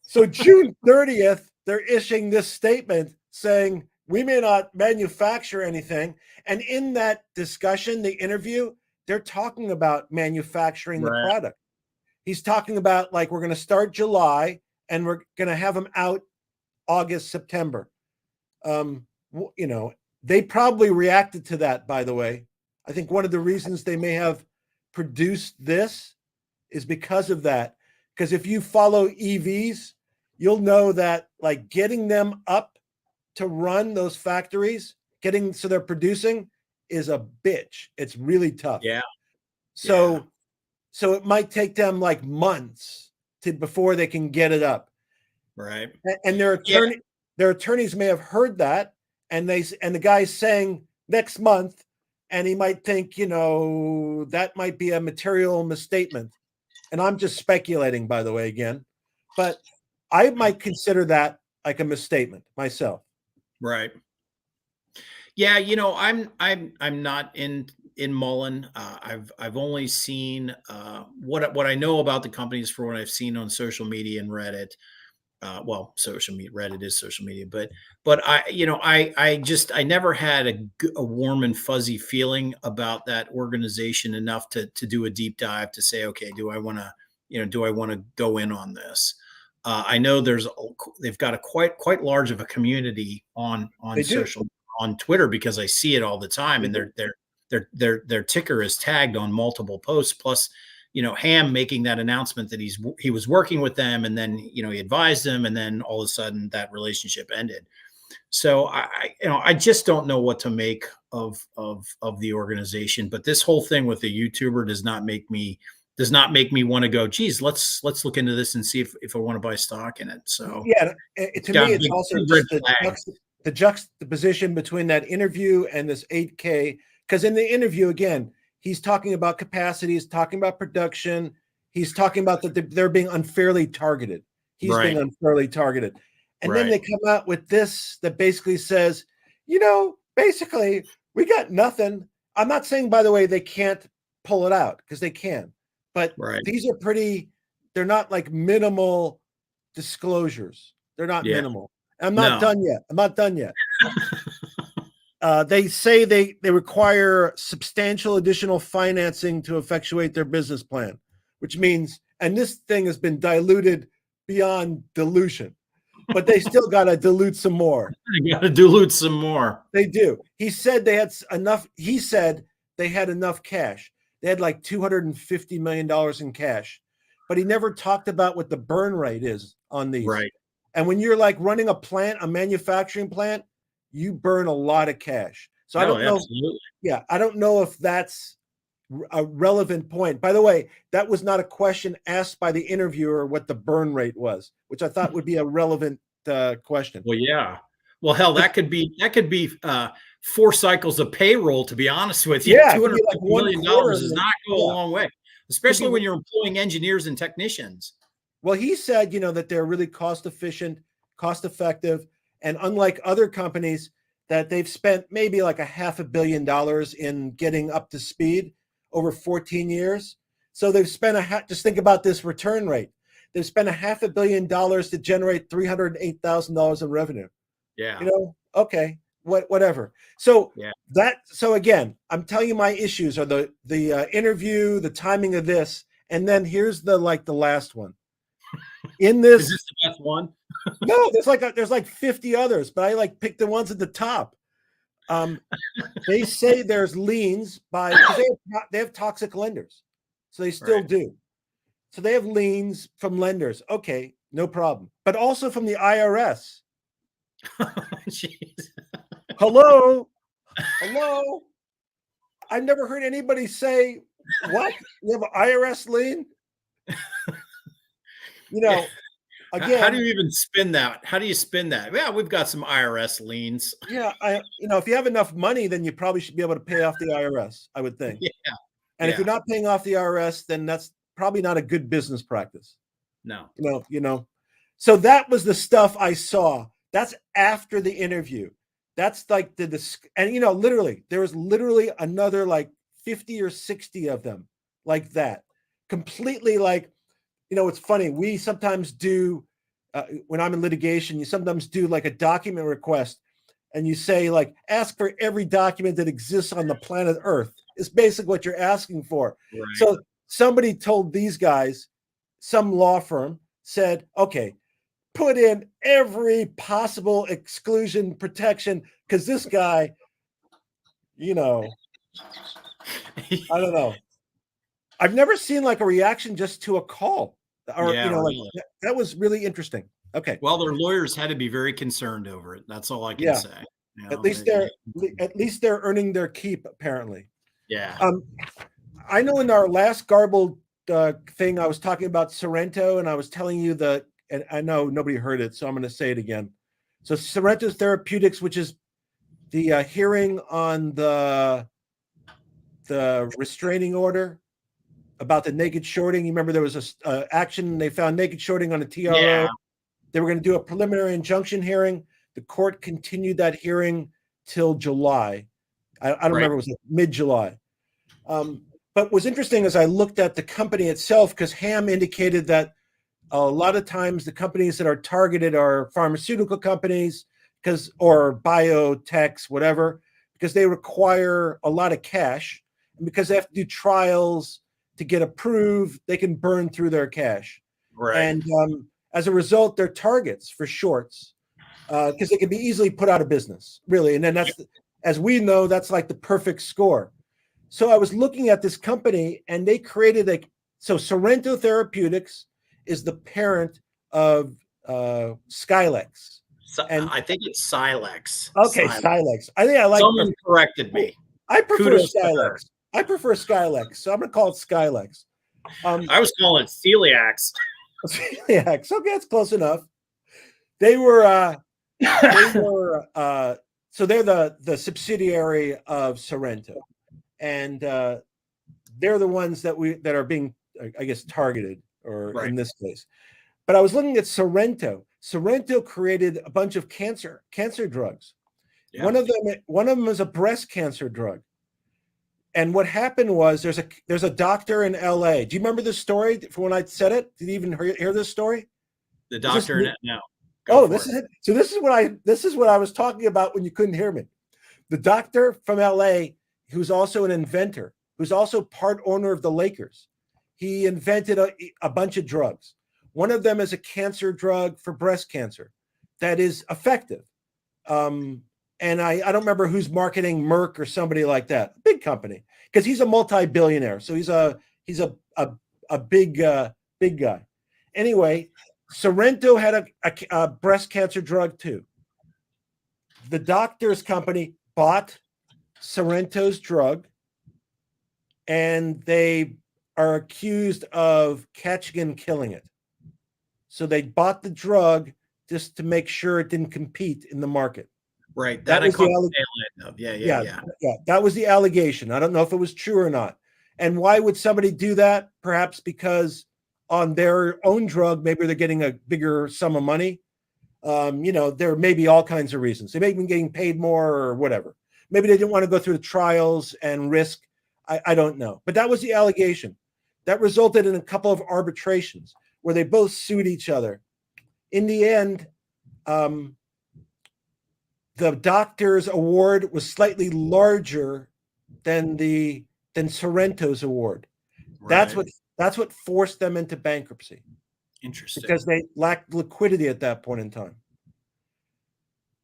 So June 30th, they're issuing this statement saying we may not manufacture anything. And in that discussion, the interview, they're talking about manufacturing the product. He's talking about, like, we're going to start July and we're going to have them out August, September. They probably reacted to that, by the way. I think one of the reasons they may have produced this is because of that. Because if you follow EVs, you'll know that, like, getting them up to run those factories, so they're producing, is a bitch. It's really tough. Yeah. So it might take them like months before they can get it up. Right. And their attorneys may have heard that, and the guy's saying next month, and he might think, that might be a material misstatement. And I'm just speculating, by the way, again, but I might consider that like a misstatement myself. Right. Yeah, I'm not in Mullen. I've only seen what I know about the companies for what I've seen on social media and Reddit. Social media, Reddit is social media, but I never had a warm and fuzzy feeling about that organization enough to do a deep dive to say, okay, do I want to go in on this? I know they've got a quite large of a community on Twitter, because I see it all the time, and their ticker is tagged on multiple posts. Plus, Ham making that announcement that he was working with them, and then he advised them, and then all of a sudden that relationship ended. So I just don't know what to make of the organization. But this whole thing with the YouTuber does not make me does not make me want to go, geez, let's look into this and see if I want to buy stock in it. So yeah, to me, it's also just the juxtaposition between that interview and this 8K. Because in the interview, again, he's talking about capacity, he's talking about production, he's talking about that they're being unfairly targeted. He's being unfairly targeted. And then they come out with this that basically says, basically, we got nothing. I'm not saying, by the way, they can't pull it out, because they can. But these are they're not like minimal disclosures. They're not minimal. I'm not done yet. They say they require substantial additional financing to effectuate their business plan, which means, and this thing has been diluted beyond dilution, but they still got to dilute some more. They got to dilute some more. They do. He said they had enough. He said they had enough cash. They had like $250 million in cash, but he never talked about what the burn rate is on these. Right. And when you're like running a manufacturing plant, you burn a lot of cash. So I don't know. Absolutely. Yeah. I don't know if that's a relevant point. By the way, that was not a question asked by the interviewer what the burn rate was, which I thought would be a relevant question. Well, yeah. Well, hell, that could be 4 cycles of payroll, to be honest with you. Yeah, $250 million does not go a long way, especially when you're employing engineers and technicians. Well, he said, that they're really cost efficient, cost effective, and unlike other companies that they've spent maybe like $500 million in getting up to speed over 14 years. So they've spent just think about this return rate. They've spent $500 million to generate $308,000 in revenue. Yeah. Okay, whatever. So so again, I'm telling you, my issues are the interview, the timing of this, and then here's the last one. In this, is this the best one? No, there's like 50 others, but I picked the ones at the top. They say there's liens because they have toxic lenders, so they still do. So they have liens from lenders. Okay, no problem. But also from the IRS. Hello. I've never heard anybody say, what? You have an IRS lien? Again, how do you even spin that? How do you spin that? Yeah, we've got some IRS liens. Yeah, if you have enough money, then you probably should be able to pay off the IRS, I would think. Yeah. And if you're not paying off the IRS, then that's probably not a good business practice. No. So that was the stuff I saw. That's after the interview. That's like literally, there was literally another 50 or 60 of them like that. Completely it's funny. We sometimes do, when I'm in litigation, you sometimes do a document request, and you say ask for every document that exists on the planet Earth. It's basically what you're asking for. Right. So somebody told these guys, some law firm said, okay, put in every possible exclusion protection, because this guy, I don't know. I've never seen a reaction just to a call. Or really. That was really interesting. Okay. Well, their lawyers had to be very concerned over it. That's all I can say. At least they're earning their keep, apparently. Yeah. I know in our last garbled thing, I was talking about Sorrento, and I was telling you and I know nobody heard it, so I'm going to say it again. So Sorrento Therapeutics, which is the hearing on the restraining order about the naked shorting. You remember there was a action, they found naked shorting on a TRO. Yeah. They were going to do a preliminary injunction hearing. The court continued that hearing till July. I don't remember, it was mid-July. But what was interesting is I looked at the company itself, because Ham indicated that a lot of times the companies that are targeted are pharmaceutical companies or biotechs, whatever, because they require a lot of cash, and because they have to do trials to get approved, they can burn through their cash. Right. And as a result, they're targets for shorts, because they can be easily put out of business, really. And then as we know, that's like the perfect score. So I was looking at this company, and they created Sorrento Therapeutics is the parent of Skylex. And I think it's Silex. Okay, Silex. I think I like. Someone corrected me. I prefer Skylex. So I'm going to call it Skylex. I was calling it celiacs. Celiacs. Okay, that's close enough. They were so they're the subsidiary of Sorrento, and they're the ones that are being, I guess, targeted, or Right. in this case. But I was looking at Sorrento. Sorrento created a bunch of cancer drugs. Yeah. One of them is a breast cancer drug. And what happened was there's a doctor in LA. Do you remember this story from when I said it? Did you even hear this story? The doctor in it? No. Oh, this is it. So this is what I was talking about when you couldn't hear me. The doctor from LA, who's also an inventor, who's also part owner of the Lakers, he invented a bunch of drugs. One of them is a cancer drug for breast cancer that is effective. And I don't remember who's marketing, Merck or somebody like that, a big company, because he's a multi-billionaire. So he's a big guy. Anyway, Sorrento had a breast cancer drug too. The doctor's company bought Sorrento's drug, and they are accused of catching and killing it. So they bought the drug just to make sure it didn't compete in the market. Right. That was the yeah. That was the allegation. I don't know if it was true or not. And why would somebody do that? Perhaps because on their own drug, maybe they're getting a bigger sum of money. There may be all kinds of reasons. They may be getting paid more or whatever. Maybe they didn't want to go through the trials and risk. I don't know. But that was the allegation. That resulted in a couple of arbitrations where they both sued each other. In the end, the doctor's award was slightly larger than Sorrento's award. Right. That's what forced them into bankruptcy. Interesting. Because they lacked liquidity at that point in time.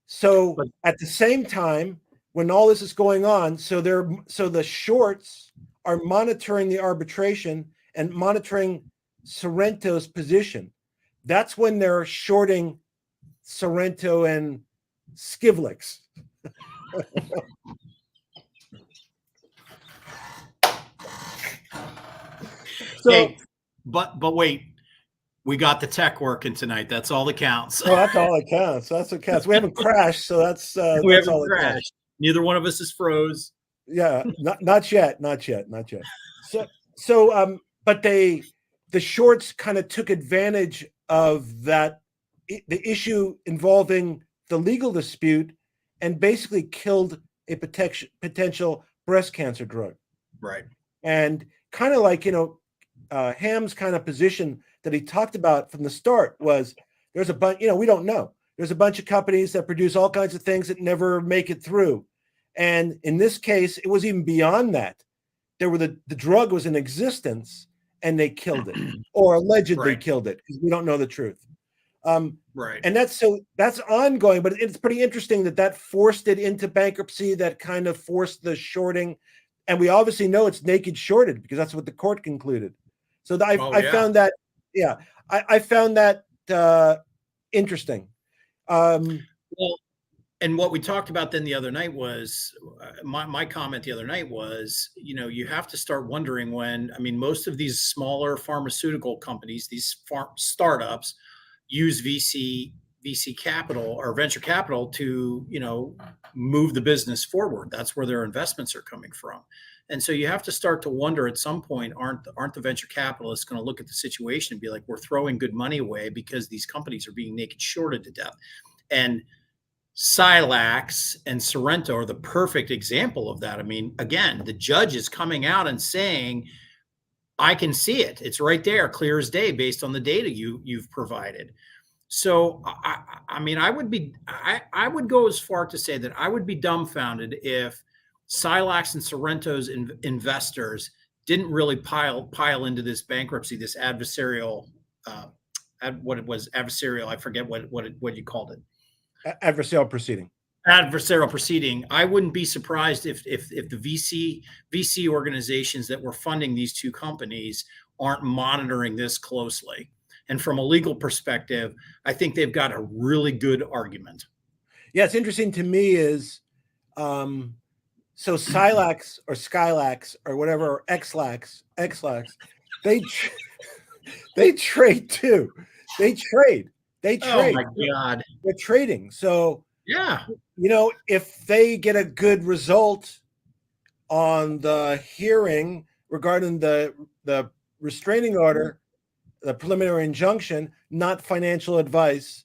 So at the same time, when all this is going on, so the shorts are monitoring the arbitration and monitoring Sorrento's position. That's when they're shorting Sorrento and Skivlix. Hey, but wait, we got the tech working tonight. That's all that counts. Oh, that's all that counts. That's what counts. We haven't crashed, so that's we that's haven't all that crashed. counts. Neither one of us is froze. Yeah, not yet. But the shorts kind of took advantage of that, the issue involving the legal dispute, and basically killed a potential breast cancer drug. Right. And kind of like, Ham's kind of position that he talked about from the start was there's a bunch, we don't know. There's a bunch of companies that produce all kinds of things that never make it through. And in this case, it was even beyond that. The drug was in existence and they killed it, or allegedly killed it, because we don't know the truth. Right. And that's ongoing, but it's pretty interesting that forced it into bankruptcy, that kind of forced the shorting. And we obviously know it's naked shorted because that's what the court concluded. So I found that, I found that interesting. Well, and what we talked about then the other night was my comment the other night was, you have to start wondering most of these smaller pharmaceutical companies, these startups, use VC capital or venture capital to, move the business forward. That's where their investments are coming from. And so you have to start to wonder at some point, aren't the venture capitalists going to look at the situation and be like, we're throwing good money away because these companies are being naked shorted to death. And Silax and Sorrento are the perfect example of that. I mean, again, the judge is coming out and saying, I can see it. It's right there, clear as day, based on the data you've provided. So, I would go as far to say that I would be dumbfounded if Silax and Sorrento's investors didn't really pile into this bankruptcy, this adversarial, what it was, adversarial. I forget what you called it. Adversarial proceeding. Adversarial proceeding. I wouldn't be surprised if the VC organizations that were funding these two companies aren't monitoring this closely. And from a legal perspective, I think they've got a really good argument. Yeah, it's interesting to me is, so Silax or Skylax or whatever, or Xlax, They they trade too. They trade. They Oh trade. my God. They're trading. So, Yeah. if they get a good result on the hearing regarding the restraining order, the preliminary injunction, not financial advice,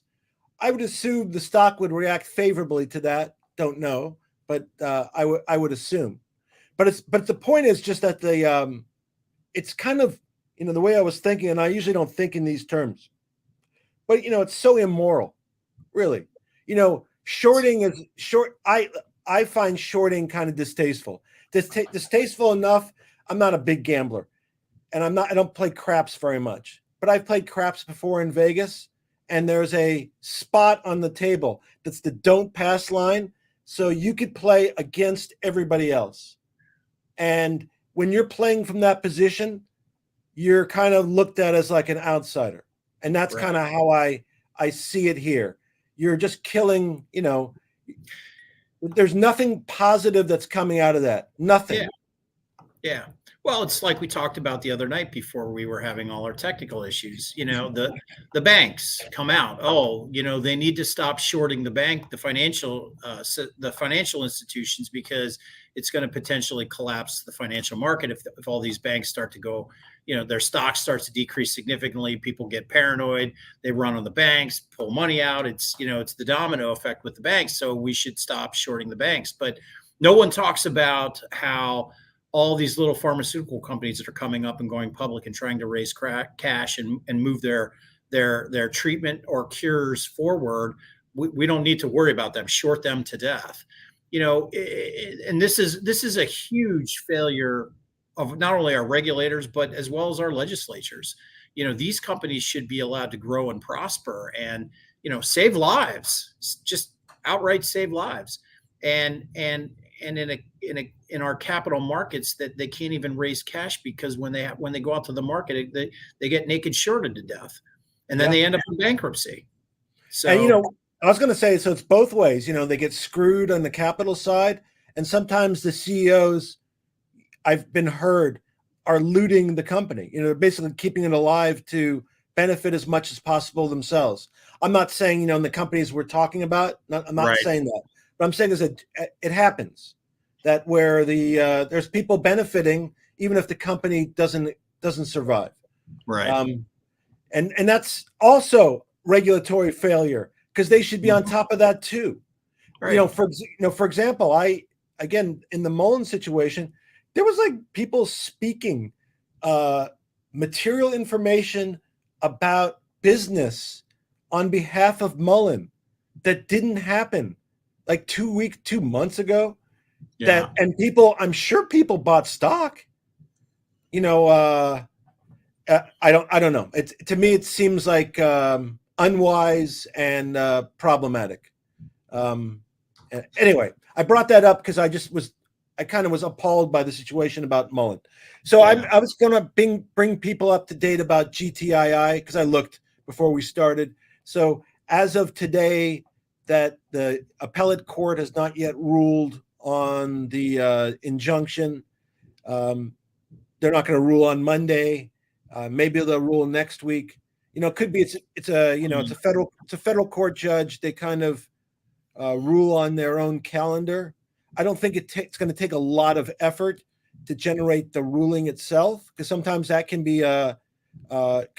I would assume the stock would react favorably to that. Don't know, but I would assume. But the point is just that it's kind of the way I was thinking, and I usually don't think in these terms, but it's so immoral, really. Shorting is short. I find shorting kind of distasteful. Distasteful enough. I'm not a big gambler, and I don't play craps very much. But I've played craps before in Vegas, and there's a spot on the table that's the don't pass line, so you could play against everybody else. And when you're playing from that position, you're kind of looked at as like an outsider. And that's Right. kind of how I see it here. You're just killing, there's nothing positive that's coming out of that. Nothing. Yeah. Yeah. Well, it's like we talked about the other night before we were having all our technical issues. The banks come out. Oh, they need to stop shorting the financial institutions because it's going to potentially collapse the financial market if all these banks start to go. Their stock starts to decrease significantly. People get paranoid. They run on the banks, pull money out. It's the domino effect with the banks. So we should stop shorting the banks. But no one talks about how all these little pharmaceutical companies that are coming up and going public and trying to raise cash and move their treatment or cures forward. We don't need to worry about them. Short them to death. And this is a huge failure of not only our regulators but as well as our legislatures. These companies should be allowed to grow and prosper and save lives, just outright save lives. And in our capital markets that they can't even raise cash because when they go out to the market, they get naked shorted to death, and then they end up in bankruptcy. So, and I was going to say, so it's both ways. They get screwed on the capital side, and sometimes the CEOs, I've been heard, are looting the company. Basically keeping it alive to benefit as much as possible themselves. I'm not saying in the companies we're talking about. I'm not saying that. What I'm saying is that it happens that where there's people benefiting even if the company doesn't survive. right. And that's also regulatory failure because they should be on top of that too. Right. For example, again in the Mullen situation, there was like people speaking material information about business on behalf of Mullen that didn't happen like 2 months ago. Yeah. I'm sure people bought stock. I don't know. To me, it seems like unwise and problematic. Anyway, I brought that up because I kind of was appalled by the situation about Mullen. So I was going to bring people up to date about GTII because I looked before we started. So as of today, that the appellate court has not yet ruled on the injunction. They're not going to rule on Monday. Maybe they'll rule next week. It could be it's a federal court judge. They kind of rule on their own calendar. I don't think it's going to take a lot of effort to generate the ruling itself because sometimes that can be an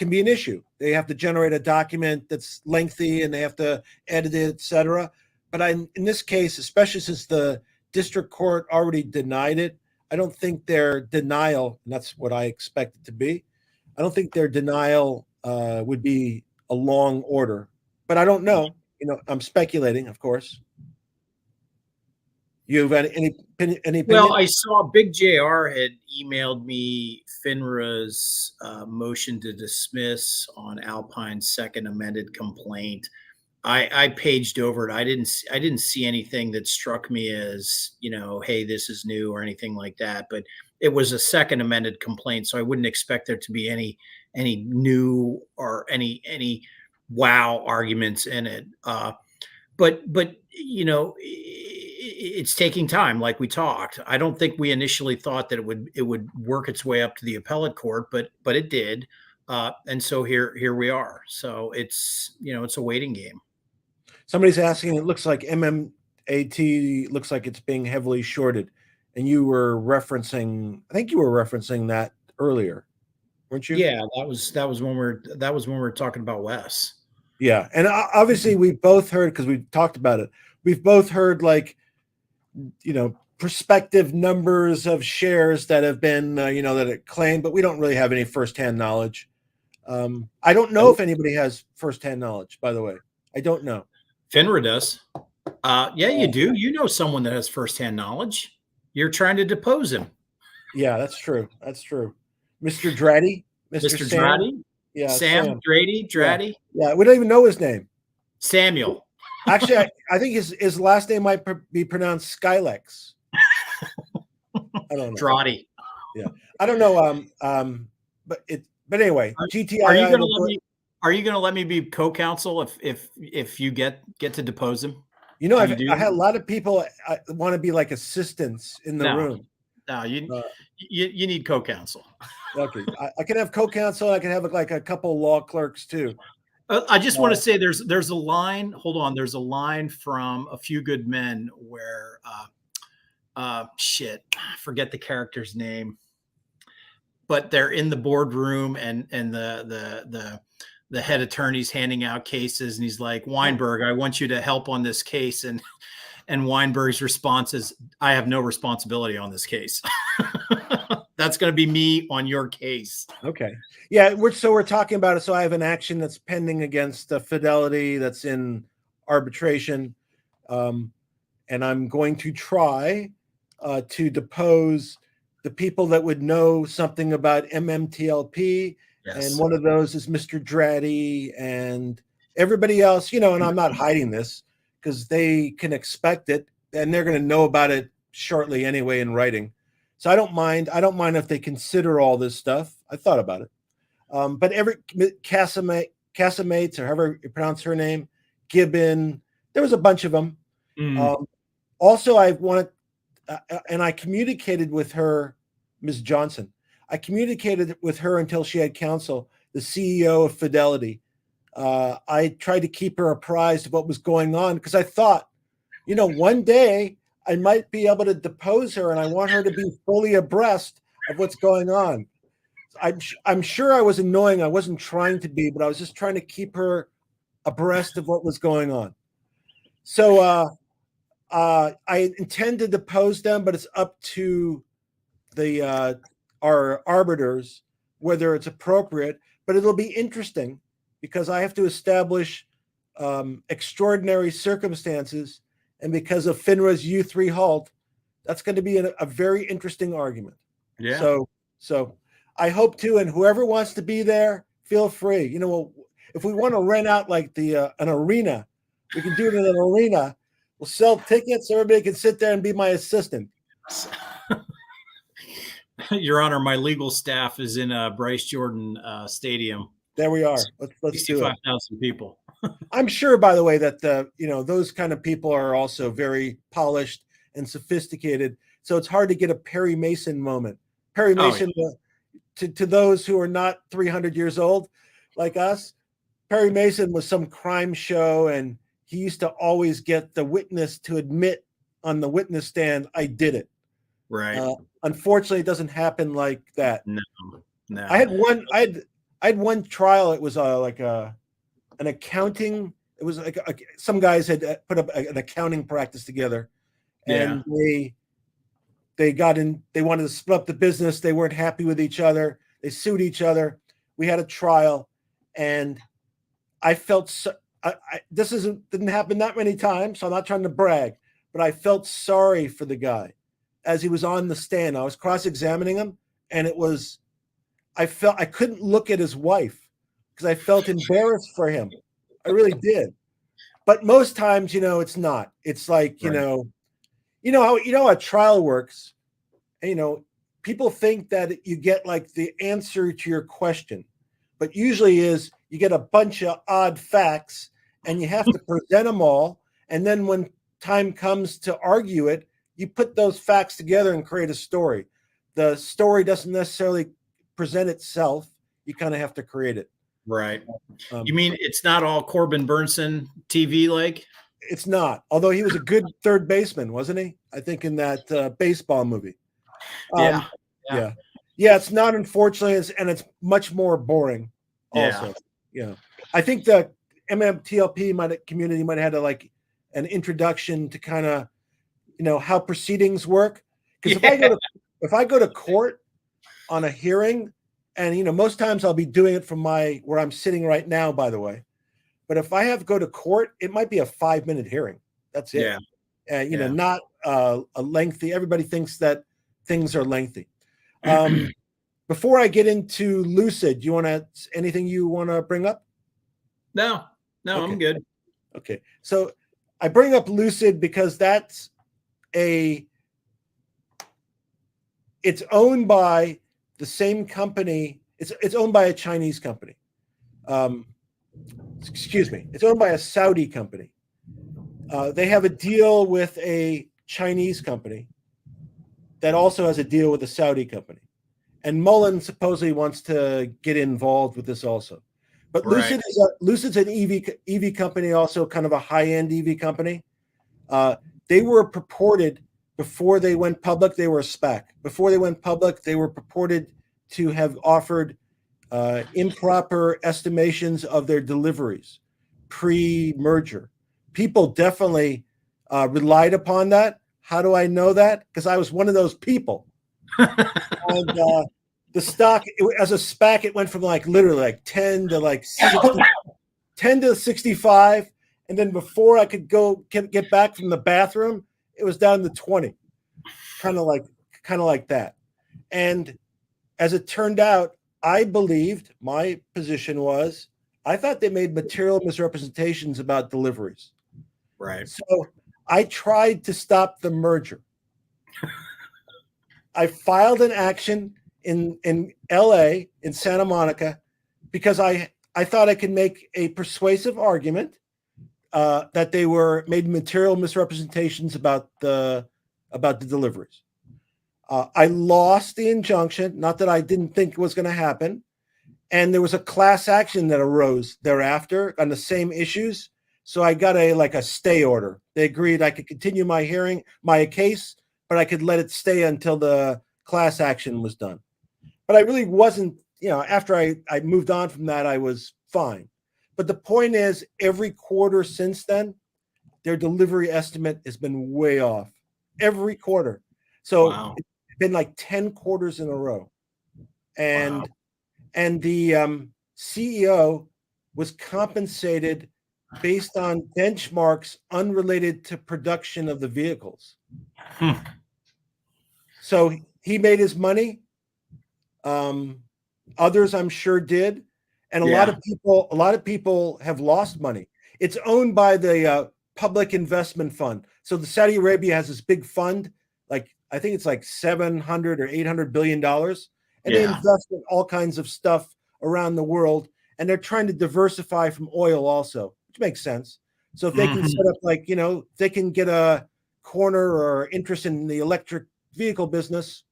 issue. They have to generate a document that's lengthy and they have to edit it, etc. But in this case, especially since the district court already denied it, I don't think their denial, and that's what I expect it to be, I don't think their denial would be a long order. But I don't know. I'm speculating, of course. You have any opinion? Well, I saw Big JR had emailed me FINRA's motion to dismiss on Alpine's second amended complaint. I paged over it. I didn't see anything that struck me as, hey, this is new or anything like that. But it was a second amended complaint, so I wouldn't expect there to be any new or any wow arguments in it. But it's taking time, like we talked. I don't think we initially thought that it would work its way up to the appellate court, but it did. And so here we are. So it's it's a waiting game. Somebody's asking, it looks like MMAT looks like it's being heavily shorted. And you were referencing, I think you were referencing that earlier, weren't you? Yeah, that was when we were talking about Wes. Yeah. And obviously we both heard, because we've talked about it, we've both heard like, prospective numbers of shares that have been, that it claimed, but we don't really have any firsthand knowledge. I don't know if anybody has firsthand knowledge, by the way. I don't know. FINRA does. Yeah, you do. You know someone that has firsthand knowledge. You're trying to depose him. Yeah, that's true. That's true. Mr. Dratty? Mr. Dratty? Yeah. Sam Dratty? Yeah, we don't even know his name. Samuel. Actually, I think his last name might be pronounced Skylex. I don't know. Dratty. Yeah. I don't know. But anyway, Gtii. Are you going to let me be co-counsel if you get to depose him? I had a lot of people want to be like assistants in the room. No, you need co-counsel. Okay, I can have co-counsel. I can have like a couple law clerks too. I just want to say there's a line. Hold on, there's a line from A Few Good Men where shit, I forget the character's name, but they're in the boardroom and the head attorney's handing out cases, and he's like, Weinberg, I want you to help on this case. And Weinberg's response is, I have no responsibility on this case. That's going to be me on your case. Okay. Yeah. We're talking about it. So I have an action that's pending against Fidelity that's in arbitration. And I'm going to try to depose the people that would know something about MMTLP. Yes. And one of those is Mr. Dratty and everybody else, and I'm not hiding this because they can expect it and they're going to know about it shortly anyway in writing. So I don't mind if they consider all this stuff. I thought about it. But every Casamates, or however you pronounce her name, Gibbon, there was a bunch of them. Also, I wanted, and I communicated with her, Ms. Johnson. I communicated with her until she had counsel, the CEO of Fidelity. I tried to keep her apprised of what was going on because I thought, one day I might be able to depose her, and I want her to be fully abreast of what's going on. I'm sure I was annoying. I wasn't trying to be, but I was just trying to keep her abreast of what was going on. So I intend to depose them, but it's up to our arbiters whether it's appropriate. But it'll be interesting because I have to establish extraordinary circumstances, and because of FINRA's U3 halt, that's going to be a very interesting argument. Yeah. So I hope to, and whoever wants to be there, feel free. If we want to rent out like an arena, we can do it in an arena. We'll sell tickets. Everybody can sit there and be my assistant. Your Honor, my legal staff is in Bryce Jordan Stadium. There we are. Let's do it. 65,000 people. I'm sure, by the way, that those kind of people are also very polished and sophisticated. So it's hard to get a Perry Mason moment. Perry Mason, to those who are not 300 years old like us, Perry Mason was some crime show, and he used to always get the witness to admit on the witness stand, I did it. Right. Unfortunately, it doesn't happen like that. No. I had one trial. It was an accounting. It was like some guys had put up an accounting practice together, and they got in. They wanted to split up the business. They weren't happy with each other. They sued each other. We had a trial, and I felt this didn't happen that many times, so I'm not trying to brag, but I felt sorry for the guy as he was on the stand. I was cross-examining him, and I felt I couldn't look at his wife because I felt embarrassed for him. I really did. But most times, it's not. It's like, right. How a trial works. And, people think that you get like the answer to your question, but usually you get a bunch of odd facts and you have to present them all. And then when time comes to argue it, you put those facts together and create a story. The story doesn't necessarily present itself. You kind of have to create it. Right. You mean it's not all Corbin Burnson TV like? It's not. Although he was a good third baseman, wasn't he? I think in that baseball movie. Yeah. It's not, unfortunately, and it's much more boring. Also, I think the MMTLP community might have had an introduction to kind of, how proceedings work. Because if I go to court on a hearing, and most times I'll be doing it from where I'm sitting right now, by the way. But if I have to go to court, it might be a 5-minute hearing. That's it. Not a lengthy. Everybody thinks that things are lengthy. Before I get into Lucid, anything you want to bring up? No, okay. I'm good. Okay. So I bring up Lucid because it's owned by the same company. It's owned by a Chinese company. Excuse me. It's owned by a Saudi company. They have a deal with a Chinese company that also has a deal with a Saudi company. And Mullen supposedly wants to get involved with this also. But right. Lucid's an EV company, also kind of a high-end EV company. They were purported, before they went public, they were a SPAC. Before they went public, they were purported to have offered improper estimations of their deliveries pre-merger. People definitely relied upon that. How do I know that? Because I was one of those people. And the stock, as a SPAC, it went from literally 10 to 60, 10 to 65. And then before I could get back from the bathroom, it was down to 20, kind of like that. And as it turned out, I believed, my position was, I thought they made material misrepresentations about deliveries. Right. So I tried to stop the merger. I filed an action in LA, in Santa Monica, because I thought I could make a persuasive argument that they made material misrepresentations about the deliveries. I lost the injunction, not that I didn't think it was going to happen. And there was a class action that arose thereafter on the same issues. So I got a stay order. They agreed I could continue my case, but I could let it stay until the class action was done. But I really wasn't, after I moved on from that, I was fine. But the point is, every quarter since then, their delivery estimate has been way off. Every quarter. So it's been 10 quarters in a row. And the CEO was compensated based on benchmarks unrelated to production of the vehicles. So he made his money. Others, I'm sure, did. And a lot of people have lost money. It's owned by the Public Investment Fund. So the Saudi Arabia has this big fund, I think it's $700 or $800 billion. And they invest in all kinds of stuff around the world. And they're trying to diversify from oil also, which makes sense. So if they can set up if they can get a corner or interest in the electric vehicle business,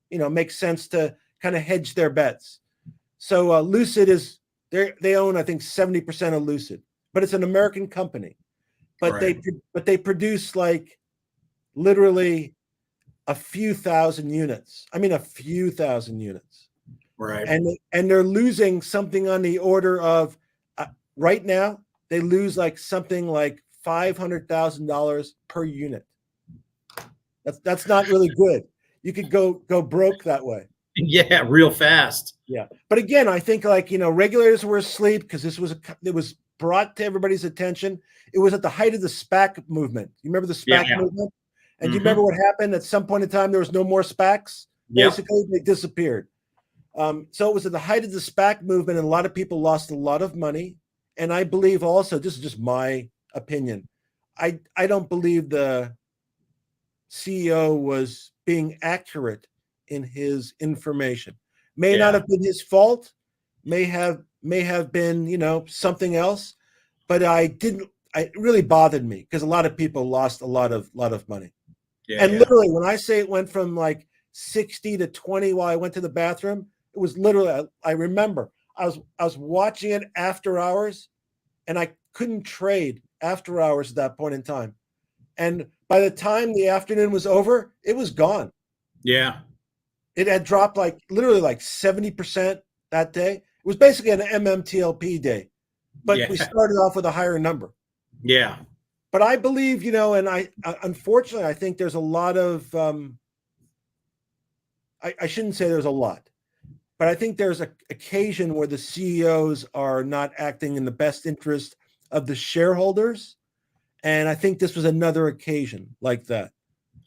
makes sense to kind of hedge their bets. So Lucid they own, I think, 70% of Lucid, but it's an American company. But they produce literally a few thousand units. I mean, a few thousand units. Right. And they're losing something on the order of right now, they lose something like $500,000 per unit. That's not really good. You could go broke that way. Yeah, real fast. Yeah. But again, I think regulators were asleep because it was brought to everybody's attention. It was at the height of the SPAC movement. You remember the SPAC movement? And you remember what happened? At some point in time, there was no more SPACs. Basically, they disappeared. So it was at the height of the SPAC movement, and a lot of people lost a lot of money. And I believe also, this is just my opinion, I don't believe the CEO was being accurate in his information. May not have been his fault, may have been, something else, but I it really bothered me because a lot of people lost a lot of money. Yeah. And literally, when I say it went from like 60 to 20 while I went to the bathroom, it was literally, I remember I was watching it after hours, and I couldn't trade after hours at that point in time. And by the time the afternoon was over, it was gone. Yeah. It had dropped like literally like 70% that day. It was basically an MMTLP day, but we started off with a higher number. Yeah. But I believe, you know, and I unfortunately, I think there's a lot of, I shouldn't say there's a lot, but I think there's an occasion where the CEOs are not acting in the best interest of the shareholders. And I think this was another occasion like that.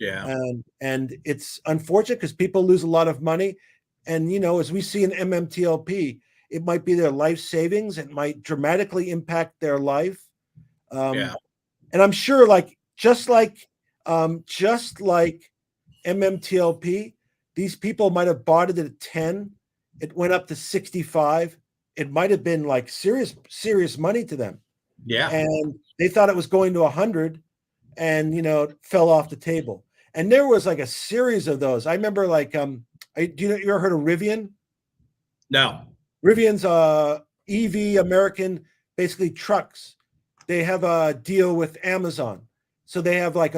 Yeah. And it's unfortunate because people lose a lot of money. And, you know, as we see in MMTLP, it might be their life savings. It might dramatically impact their life. Yeah. And I'm sure, like, just like MMTLP, these people might have bought it at 10. It went up to 65. It might have been like serious money to them. Yeah. And they thought it was going to 100, and, you know, it fell off the table. And there was like a series of those. I remember, like, you ever heard of Rivian? No. Rivian's EV American, basically trucks. They have a deal with Amazon. So they have like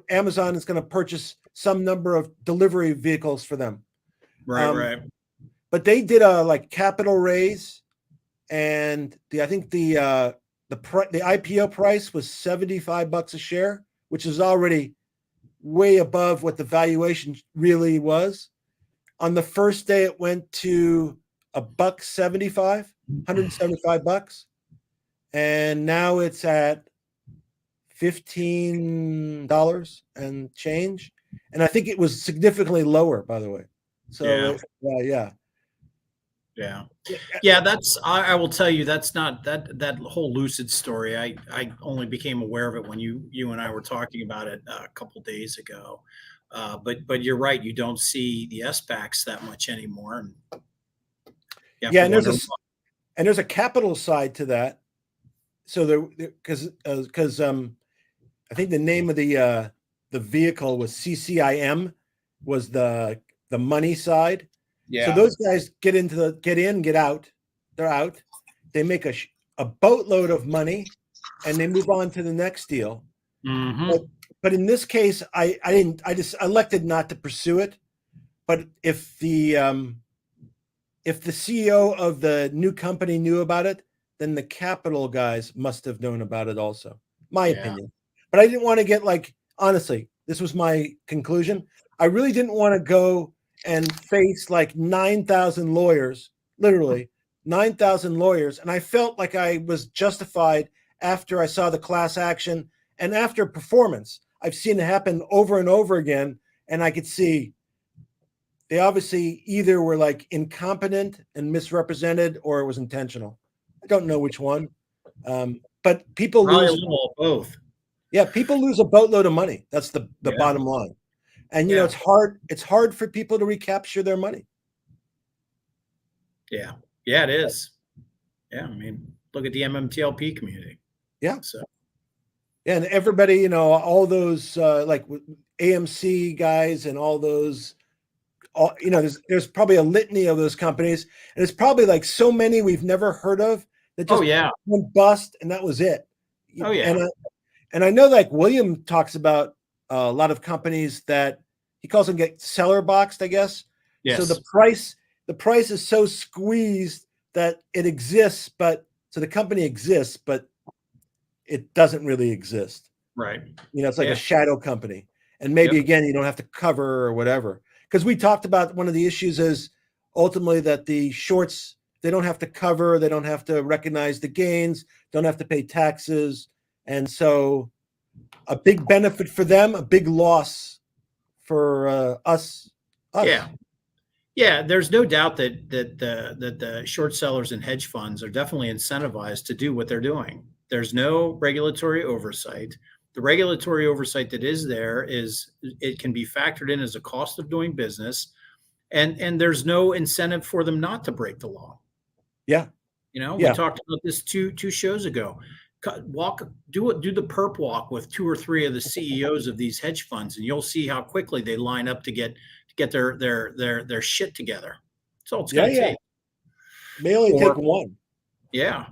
Amazon is going to purchase some number of delivery vehicles for them. Right. But they did a like capital raise, and I think the IPO price was $75 a share, which is already way above what the valuation really was. On the first day, it went to $175, and now it's at $15 and change. And I think it was significantly lower, by the way. So yeah. That's, I will tell you, that's not that whole Lucid story. I only became aware of it when you and I were talking about it a couple days ago. But you're right. You don't see the SPACs that much anymore. And there's a capital side to that. So because I think the name of the vehicle was CCIM, was the money side. Yeah. So those guys get in, get out. They're out. They make a boatload of money, and they move on to the next deal. Mm-hmm. But in this case, I just elected not to pursue it. But if the CEO of the new company knew about it, then the capital guys must have known about it also. My opinion. But I didn't want to get, like, honestly, this was my conclusion. I really didn't want to go and face like 9,000 lawyers, literally 9,000 lawyers. And I felt like I was justified after I saw the class action and after performance. I've seen it happen over and over again. And I could see they obviously either were like incompetent and misrepresented, or it was intentional. I don't know which one. But people lose both. Yeah, people lose a boatload of money. That's the bottom line. And, you know, it's hard for people to recapture their money. Yeah, it is. Yeah, I mean, look at the MMTLP community. Yeah. So. Yeah, and everybody, you know, all those like AMC guys and all those, you know, there's probably a litany of those companies, and it's probably like so many we've never heard of that just went bust, and that was it. Oh yeah. And I know, like, William talks about a lot of companies that he calls them get seller boxed, I guess. Yes. So the price is so squeezed that it exists, but so the company exists, but it doesn't really exist. Right. You know, it's like a shadow company. And maybe again, you don't have to cover or whatever. Because we talked about one of the issues is ultimately that the shorts, they don't have to cover, they don't have to recognize the gains, don't have to pay taxes. And so a big benefit for them, a big loss for us. Yeah. There's no doubt that the short sellers and hedge funds are definitely incentivized to do what they're doing. There's no regulatory oversight. The regulatory oversight that is there is it can be factored in as a cost of doing business, and there's no incentive for them not to break the law. Yeah. You know, we talked about this two shows ago. do the perp walk with 2 or 3 of the CEOs of these hedge funds, and you'll see how quickly they line up to get their shit together. That's all it's Yeah, going to yeah. take. May only Or take one. yeah,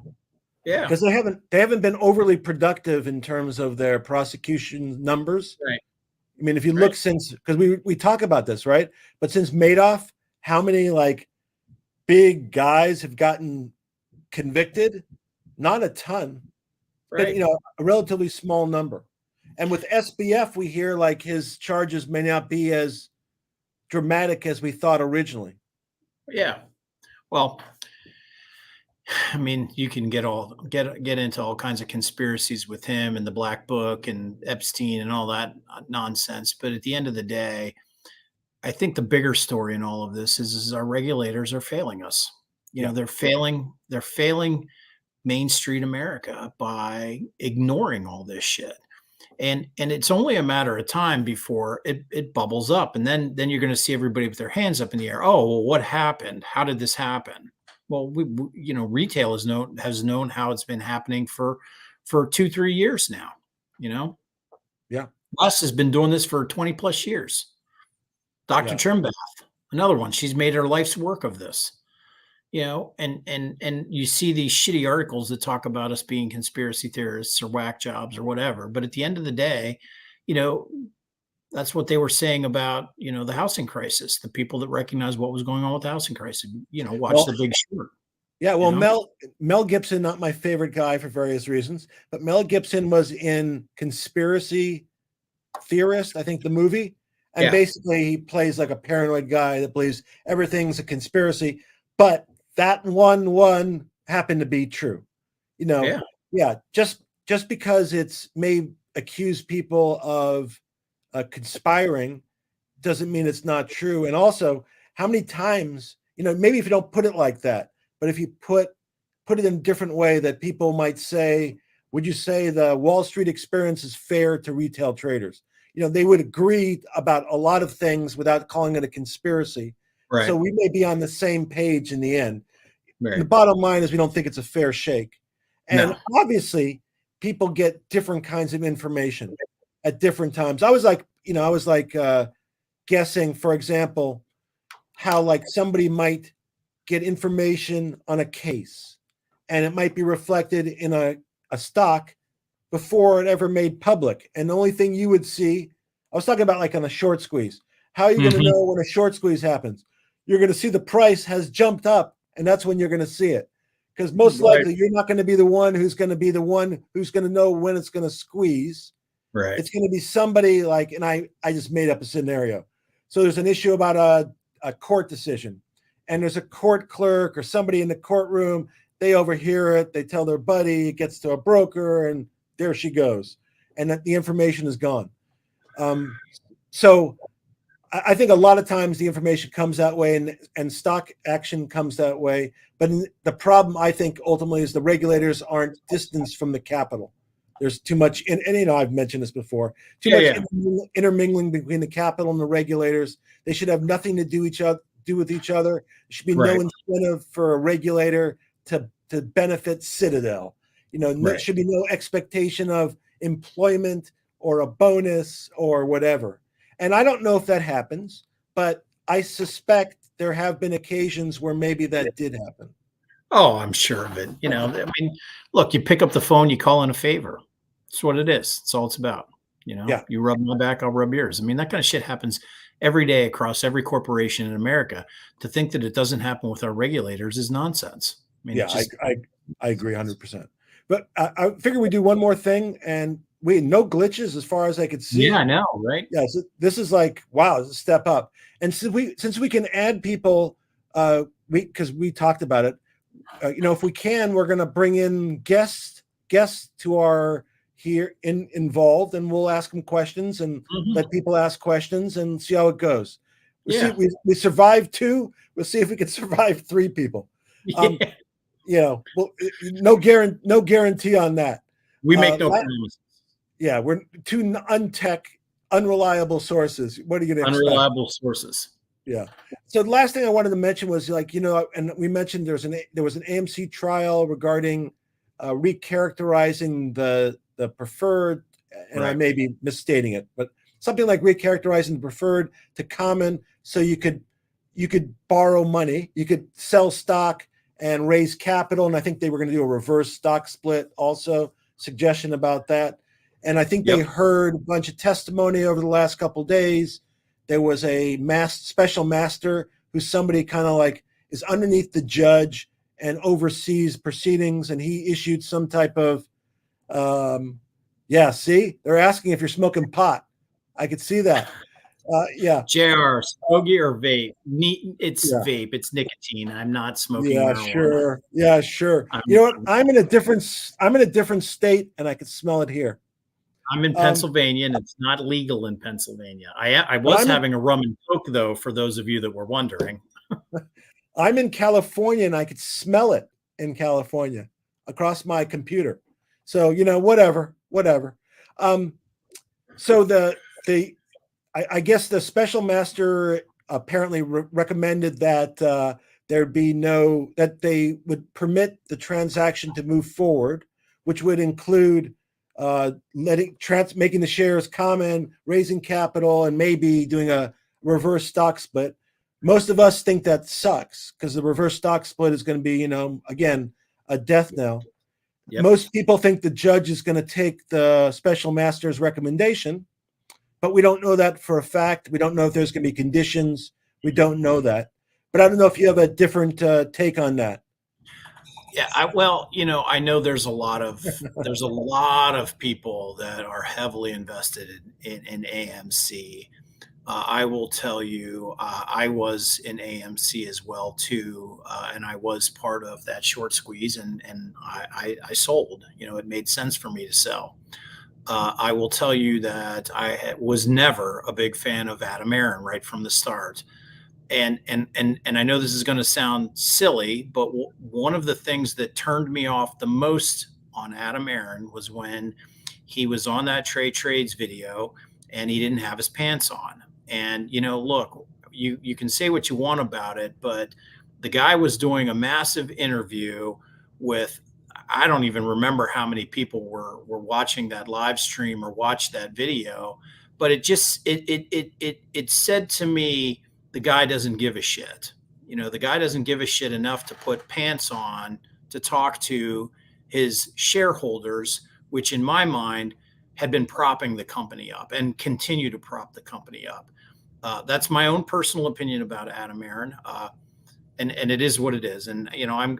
yeah, Because they haven't been overly productive in terms of their prosecution numbers. right, I mean, if you right. look since, because we talk about this, right? But since Madoff, how many like big guys have gotten convicted? Not a ton, but Right. a relatively small number. And with SBF, we hear like his charges may not be as dramatic as we thought originally. Yeah. Well, I mean, you can get into all kinds of conspiracies with him and the Black Book and Epstein and all that nonsense. But at the end of the day, I think the bigger story in all of this is our regulators are failing us. Yeah. They're failing Main Street America by ignoring all this shit. And it's only a matter of time before it bubbles up. And then you're going to see everybody with their hands up in the air. Oh, well, what happened? How did this happen? Well, retail has known how it's been happening for 2-3 years now. Yeah. Us has been doing this for 20 plus years. Dr. Trimbath, another one. She's made her life's work of this. And you see these shitty articles that talk about us being conspiracy theorists or whack jobs or whatever. But at the end of the day, that's what they were saying about, the housing crisis, the people that recognize what was going on with the housing crisis, watch The Big Short. Yeah. Well, Mel Gibson, not my favorite guy for various reasons, but Mel Gibson was in Conspiracy Theorist, I think the movie. And basically he plays like a paranoid guy that believes everything's a conspiracy, but that one happened to be true. Just because it's may accuse people of conspiring doesn't mean it's not true. And also, how many times, maybe if you don't put it like that, but if you put it in a different way, that people might say, would you say the Wall Street experience is fair to retail traders? They would agree about a lot of things without calling it a conspiracy. Right. So we may be on the same page in the end. Right. The bottom line is we don't think it's a fair shake. And obviously people get different kinds of information at different times. I was like guessing, for example, how like somebody might get information on a case and it might be reflected in a stock before it ever made public. And the only thing you would see, I was talking about like on a short squeeze. How are you going to know when a short squeeze happens? You're going to see the price has jumped up, and that's when you're going to see it. Because most likely you're not going to be the one who's going to know when it's going to squeeze. Right. It's going to be somebody like, and I just made up a scenario. So there's an issue about a court decision, and there's a court clerk or somebody in the courtroom. They overhear it. They tell their buddy. It gets to a broker, and there she goes, and that the information is gone. So I think a lot of times the information comes that way, and stock action comes that way. But the problem, I think, ultimately is the regulators aren't distanced from the capital. There's too much, and I've mentioned this before, too much intermingling between the capital and the regulators. They should have nothing to do with each other. There should be no incentive for a regulator to benefit Citadel. There should be no expectation of employment or a bonus or whatever. And I don't know if that happens, but I suspect there have been occasions where maybe that did happen. Oh, I'm sure of it. I mean, look, you pick up the phone, you call in a favor. That's what it is. That's all it's about. You rub my back, I'll rub yours. I mean, that kind of shit happens every day across every corporation in America. To think that it doesn't happen with our regulators is nonsense. I mean, I agree 100%. But I figure we do one more thing, and no glitches as far as I could see. Yeah, I know, right? Yeah, so this is like, wow, it's a step up. And since we can add people, because we talked about it, if we can, we're going to bring in guests to our involved, and we'll ask them questions and let people ask questions and see how it goes. We survived 2. We'll see if we can survive 3 people. Well, no guarantee on that. We make no promises. Yeah, we're 2 unreliable sources. What are you going to expect? Unreliable sources. Yeah. So the last thing I wanted to mention was and we mentioned there was an AMC trial regarding recharacterizing the preferred, and I Right. may be misstating it, but something like recharacterizing the preferred to common, so you could borrow money, you could sell stock and raise capital, and I think they were going to do a reverse stock split also, suggestion about that. And I think they Yep. heard a bunch of testimony over the last couple of days. There was a special master who's somebody kind of like is underneath the judge and oversees proceedings, and he issued some type of yeah, see, they're asking if you're smoking pot. I could see that. Yeah, JR, stogie or vape? It's yeah, vape. It's nicotine. I'm not smoking yeah, marijuana. sure, yeah, sure. I'm, You know what? I'm I'm in a different state, and I can smell it here. I'm in Um, Pennsylvania, and it's not legal in Pennsylvania. I but was having a rum and coke though, for those of you that were wondering. I'm in California, and I could smell it in California across my computer. So whatever, whatever. Um, so I guess the special master apparently recommended that there'd be that they would permit the transaction to move forward, which would include making the shares common, raising capital, and maybe doing a reverse stock split. Most of us think that sucks because the reverse stock split is going to be, again, a death knell. Yep. Most people think the judge is going to take the special master's recommendation, but we don't know that for a fact. We don't know if there's going to be conditions. We don't know that. But I don't know if you have a different take on that. Yeah, I know there's a lot of people that are heavily invested in AMC. I will tell you, I was in AMC as well too, and I was part of that short squeeze, and I sold. It made sense for me to sell. I will tell you that I was never a big fan of Adam Aaron right from the start. And I know this is going to sound silly, but one of the things that turned me off the most on Adam Aaron was when he was on that trades video and he didn't have his pants on. And look, you can say what you want about it, but the guy was doing a massive interview with, I don't even remember how many people were watching that live stream or watched that video, but it said to me, the guy doesn't give a shit. The guy doesn't give a shit enough to put pants on to talk to his shareholders, which in my mind had been propping the company up and continue to prop the company up. That's my own personal opinion about Adam Aaron. And it is what it is. And,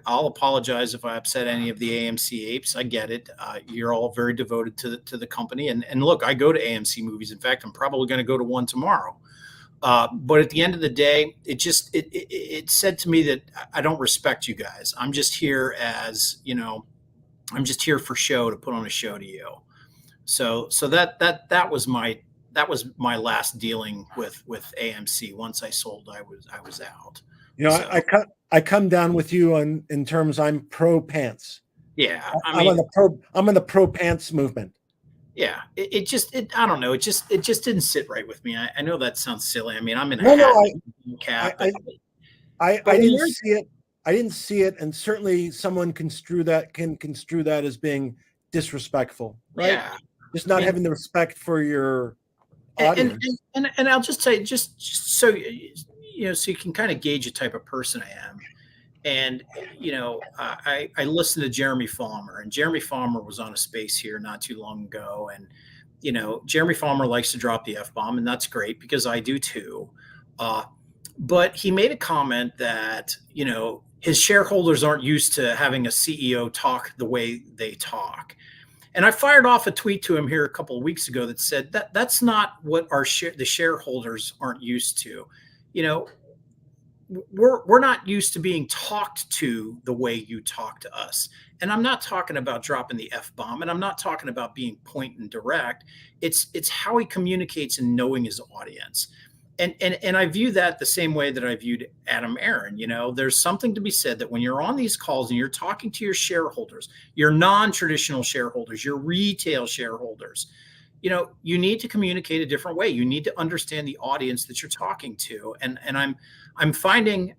I'll apologize if I upset any of the AMC apes. I get it. You're all very devoted to the company. And look, I go to AMC movies. In fact, I'm probably going to go to one tomorrow. But at the end of the day, it said to me that I don't respect you guys. I'm just here I'm just here for show, to put on a show to you. So that was my last dealing with AMC. Once I sold, I was out. So, I come down with you in terms I'm pro pants. yeah, I'm on the pro pants movement. Yeah, I don't know. It just didn't sit right with me. I know that sounds silly. I mean, I'm in a cap. I didn't see it. I didn't see it, and certainly someone can construe that as being disrespectful, right? Yeah, Just not having the respect for your audience. And I'll just say, just so so you can kind of gauge the type of person I am. And I listened to Jeremy Falmer, and Jeremy Falmer was on a space here not too long ago, and Jeremy Falmer likes to drop the F-bomb, and that's great because I do too. But he made a comment that his shareholders aren't used to having a CEO talk the way they talk. And I fired off a tweet to him here a couple of weeks ago that said that's not what the shareholders aren't used to. We're not used to being talked to the way you talk to us. And I'm not talking about dropping the F-bomb, and I'm not talking about being point and direct. It's how he communicates and knowing his audience. And I view that the same way that I viewed Adam Aaron. There's something to be said that when you're on these calls and you're talking to your shareholders, your non-traditional shareholders, your retail shareholders, you need to communicate a different way. You need to understand the audience that you're talking to. And I'm finding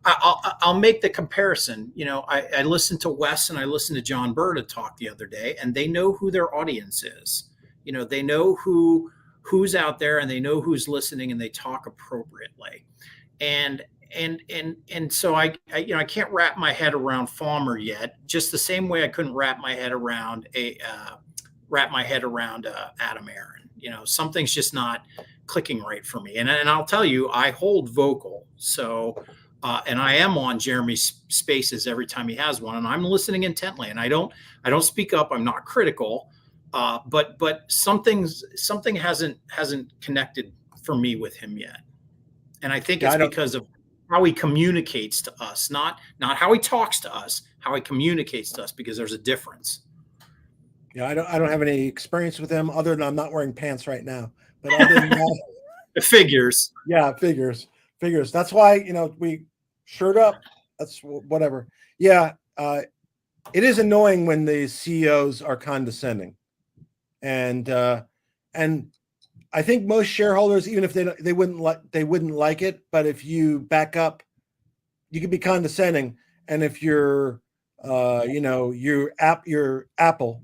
I'll make the comparison. I listened to Wes and I listened to John Burda talk the other day, and they know who their audience is. They know who's out there, and they know who's listening, and they talk appropriately. And so I can't wrap my head around Farmer yet, just the same way I couldn't wrap my head around Adam Aaron. Something's just not clicking right for me. And I'll tell you, I hold vocal. So, and I am on Jeremy's spaces every time he has one, and I'm listening intently, and I don't speak up. I'm not critical, but something hasn't connected for me with him yet. And I think it's because of how he communicates to us, not how he talks to us, how he communicates to us, because there's a difference. Yeah, I don't have any experience with him other than I'm not wearing pants right now. But other than that, it figures. Yeah, figures. That's why we shirt up. That's whatever. Yeah, it is annoying when the CEOs are condescending, and I think most shareholders, even if they wouldn't like it, but if you back up, you can be condescending, and if you're you're Apple.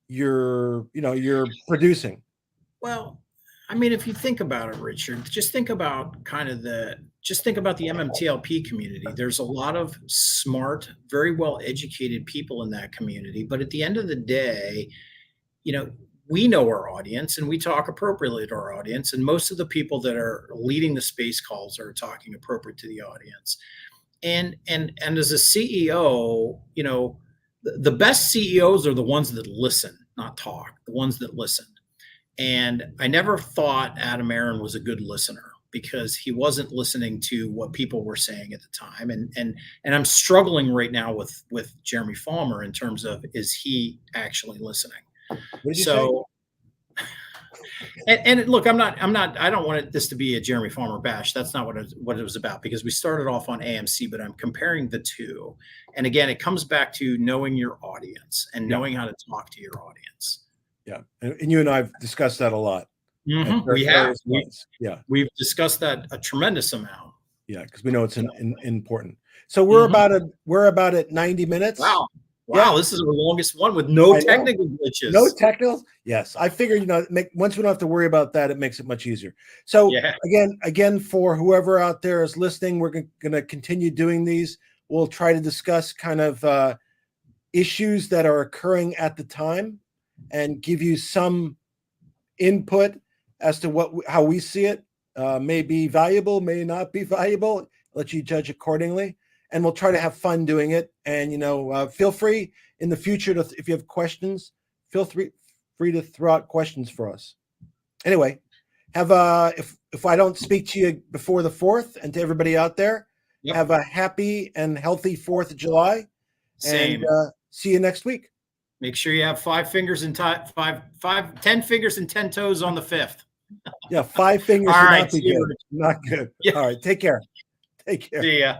You're producing. Well, I mean, if you think about it, Richard, just think about the MMTLP community. There's a lot of smart, very well educated people in that community, but at the end of the day, we know our audience and we talk appropriately to our audience, and most of the people that are leading the space calls are talking appropriate to the audience. And as a CEO, the best CEOs are the ones that listen, not talk, the ones that listen. And I never thought Adam Aaron was a good listener, because he wasn't listening to what people were saying at the time. And I'm struggling right now with Jeremy Farmer in terms of, is he actually listening? What did you say? And look, I don't want this to be a Jeremy Farmer bash. That's not what it was about, because we started off on AMC, but I'm comparing the two. And again, it comes back to knowing your audience and knowing how to talk to your audience. Yeah. And you and I have discussed that a lot. Mm-hmm. We've discussed that a tremendous amount. Yeah. Because we know it's important. So we're about at 90 minutes. Wow. Wow, this is the longest one with no technical glitches. No technicals? Yes. I figured, once we don't have to worry about that, it makes it much easier. So again, for whoever out there is listening, we're going to continue doing these. We'll try to discuss kind of issues that are occurring at the time and give you some input as to how we see it. May be valuable, may not be valuable. Let you judge accordingly. And we'll try to have fun doing it. And, feel free in the future if you have questions, feel free to throw out questions for us. Anyway, have if I don't speak to you before the 4th, and to everybody out there, have a happy and healthy 4th of July. Same. And see you next week. Make sure you have 5 fingers and 10 fingers and 10 toes on the 5th. Yeah, 5 fingers. All right, not good. Yeah. All right. Take care. See ya.